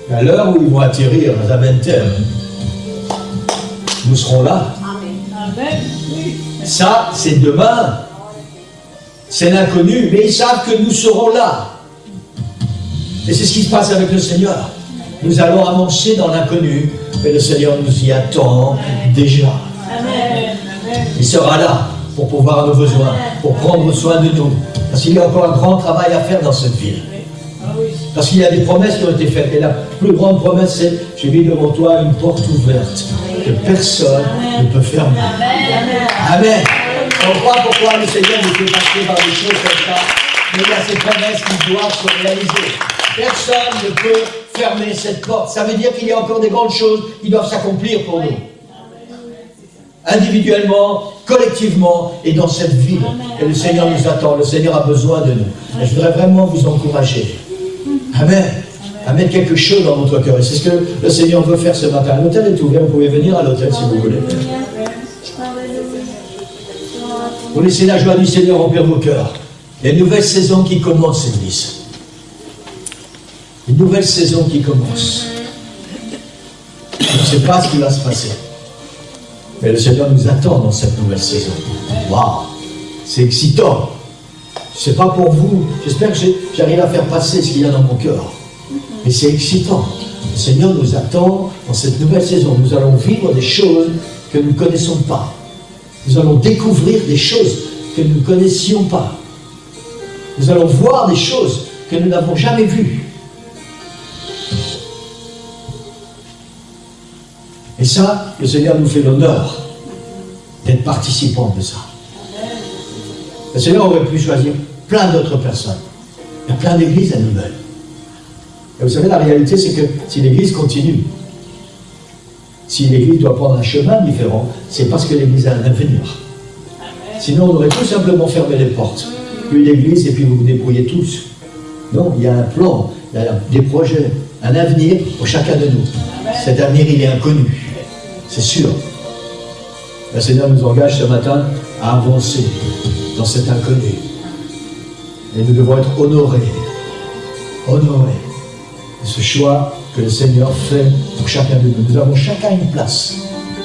qu'à l'heure où ils vont atterrir à Zaventem, nous serons là. Amen. Ça, c'est demain. C'est l'inconnu, mais ils savent que nous serons là. Et c'est ce qui se passe avec le Seigneur. Nous allons avancer dans l'inconnu, mais le Seigneur nous y attend déjà. Amen. Il sera là pour pourvoir nos besoins, pour prendre soin de nous. Parce qu'il y a encore un grand travail à faire dans cette ville. Parce qu'il y a des promesses qui ont été faites. Et la plus grande promesse, c'est « J'ai mis devant toi une porte ouverte que personne ne peut fermer. » Amen. On voit pourquoi le Seigneur nous fait passer par des choses comme ça. Mais il y a ces promesses qui doivent se réaliser. Personne ne peut fermer cette porte. Ça veut dire qu'il y a encore des grandes choses qui doivent s'accomplir pour nous. Individuellement, collectivement et dans cette ville. Et le Seigneur nous attend. Le Seigneur a besoin de nous. Et je voudrais vraiment vous encourager. Amen. À mettre quelque chose dans votre cœur. Et c'est ce que le Seigneur veut faire ce matin. L'hôtel est ouvert. Vous pouvez venir à l'hôtel si vous voulez. Vous laissez la joie du Seigneur remplir vos cœurs. Il y a une nouvelle saison qui commence, Église. Une nouvelle saison qui commence. Je ne sais pas ce qui va se passer. Mais le Seigneur nous attend dans cette nouvelle saison. Waouh! C'est excitant. Je ne sais pas pour vous. J'espère que j'arrive à faire passer ce qu'il y a dans mon cœur. Mais c'est excitant. Le Seigneur nous attend dans cette nouvelle saison. Nous allons vivre des choses que nous ne connaissons pas. Nous allons découvrir des choses que nous ne connaissions pas. Nous allons voir des choses que nous n'avons jamais vues. Et ça, le Seigneur nous fait l'honneur d'être participants de ça. Le Seigneur aurait pu choisir plein d'autres personnes. Il y a plein d'églises à nouvelles. Et vous savez, la réalité, c'est que si l'église continue, si l'église doit prendre un chemin différent, c'est parce que l'église a un avenir. Sinon, on aurait tout simplement fermé les portes. Plus d'église et puis vous vous débrouillez tous. Non, il y a un plan, il y a des projets, un avenir pour chacun de nous. Cet avenir, il est inconnu, c'est sûr. Le Seigneur nous engage ce matin à avancer dans cet inconnu. Et nous devons être honorés de ce choix que le Seigneur fait pour chacun de nous. Nous avons chacun une place.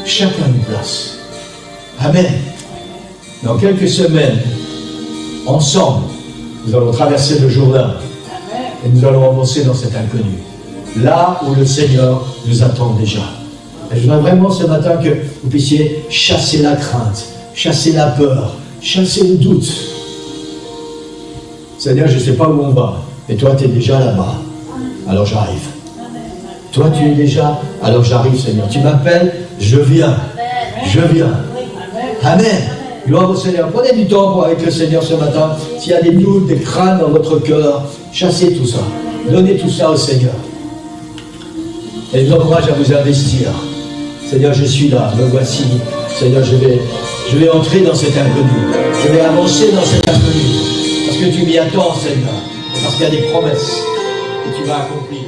Chacun une place. Amen. Dans quelques semaines, ensemble, nous allons traverser le Jourdain. Et nous allons avancer dans cet inconnu. Là où le Seigneur nous attend déjà. Et je voudrais vraiment ce matin que vous puissiez chasser la crainte, chasser la peur, chasser le doute. Seigneur, je ne sais pas où on va, mais toi, tu es déjà là-bas. Alors j'arrive. Toi, tu es déjà, alors j'arrive, Seigneur. Tu m'appelles, je viens. Je viens. Amen. Gloire au Seigneur. Prenez du temps pour avec le Seigneur ce matin. S'il y a des doutes, des craintes dans votre cœur, chassez tout ça. Donnez tout ça au Seigneur. Et je vous encourage à vous investir. Seigneur, je suis là, me voici. Seigneur, je vais entrer dans cet inconnu. Je vais avancer dans cet inconnu. Parce que tu m'y attends, Seigneur. Et parce qu'il y a des promesses que tu vas accomplir.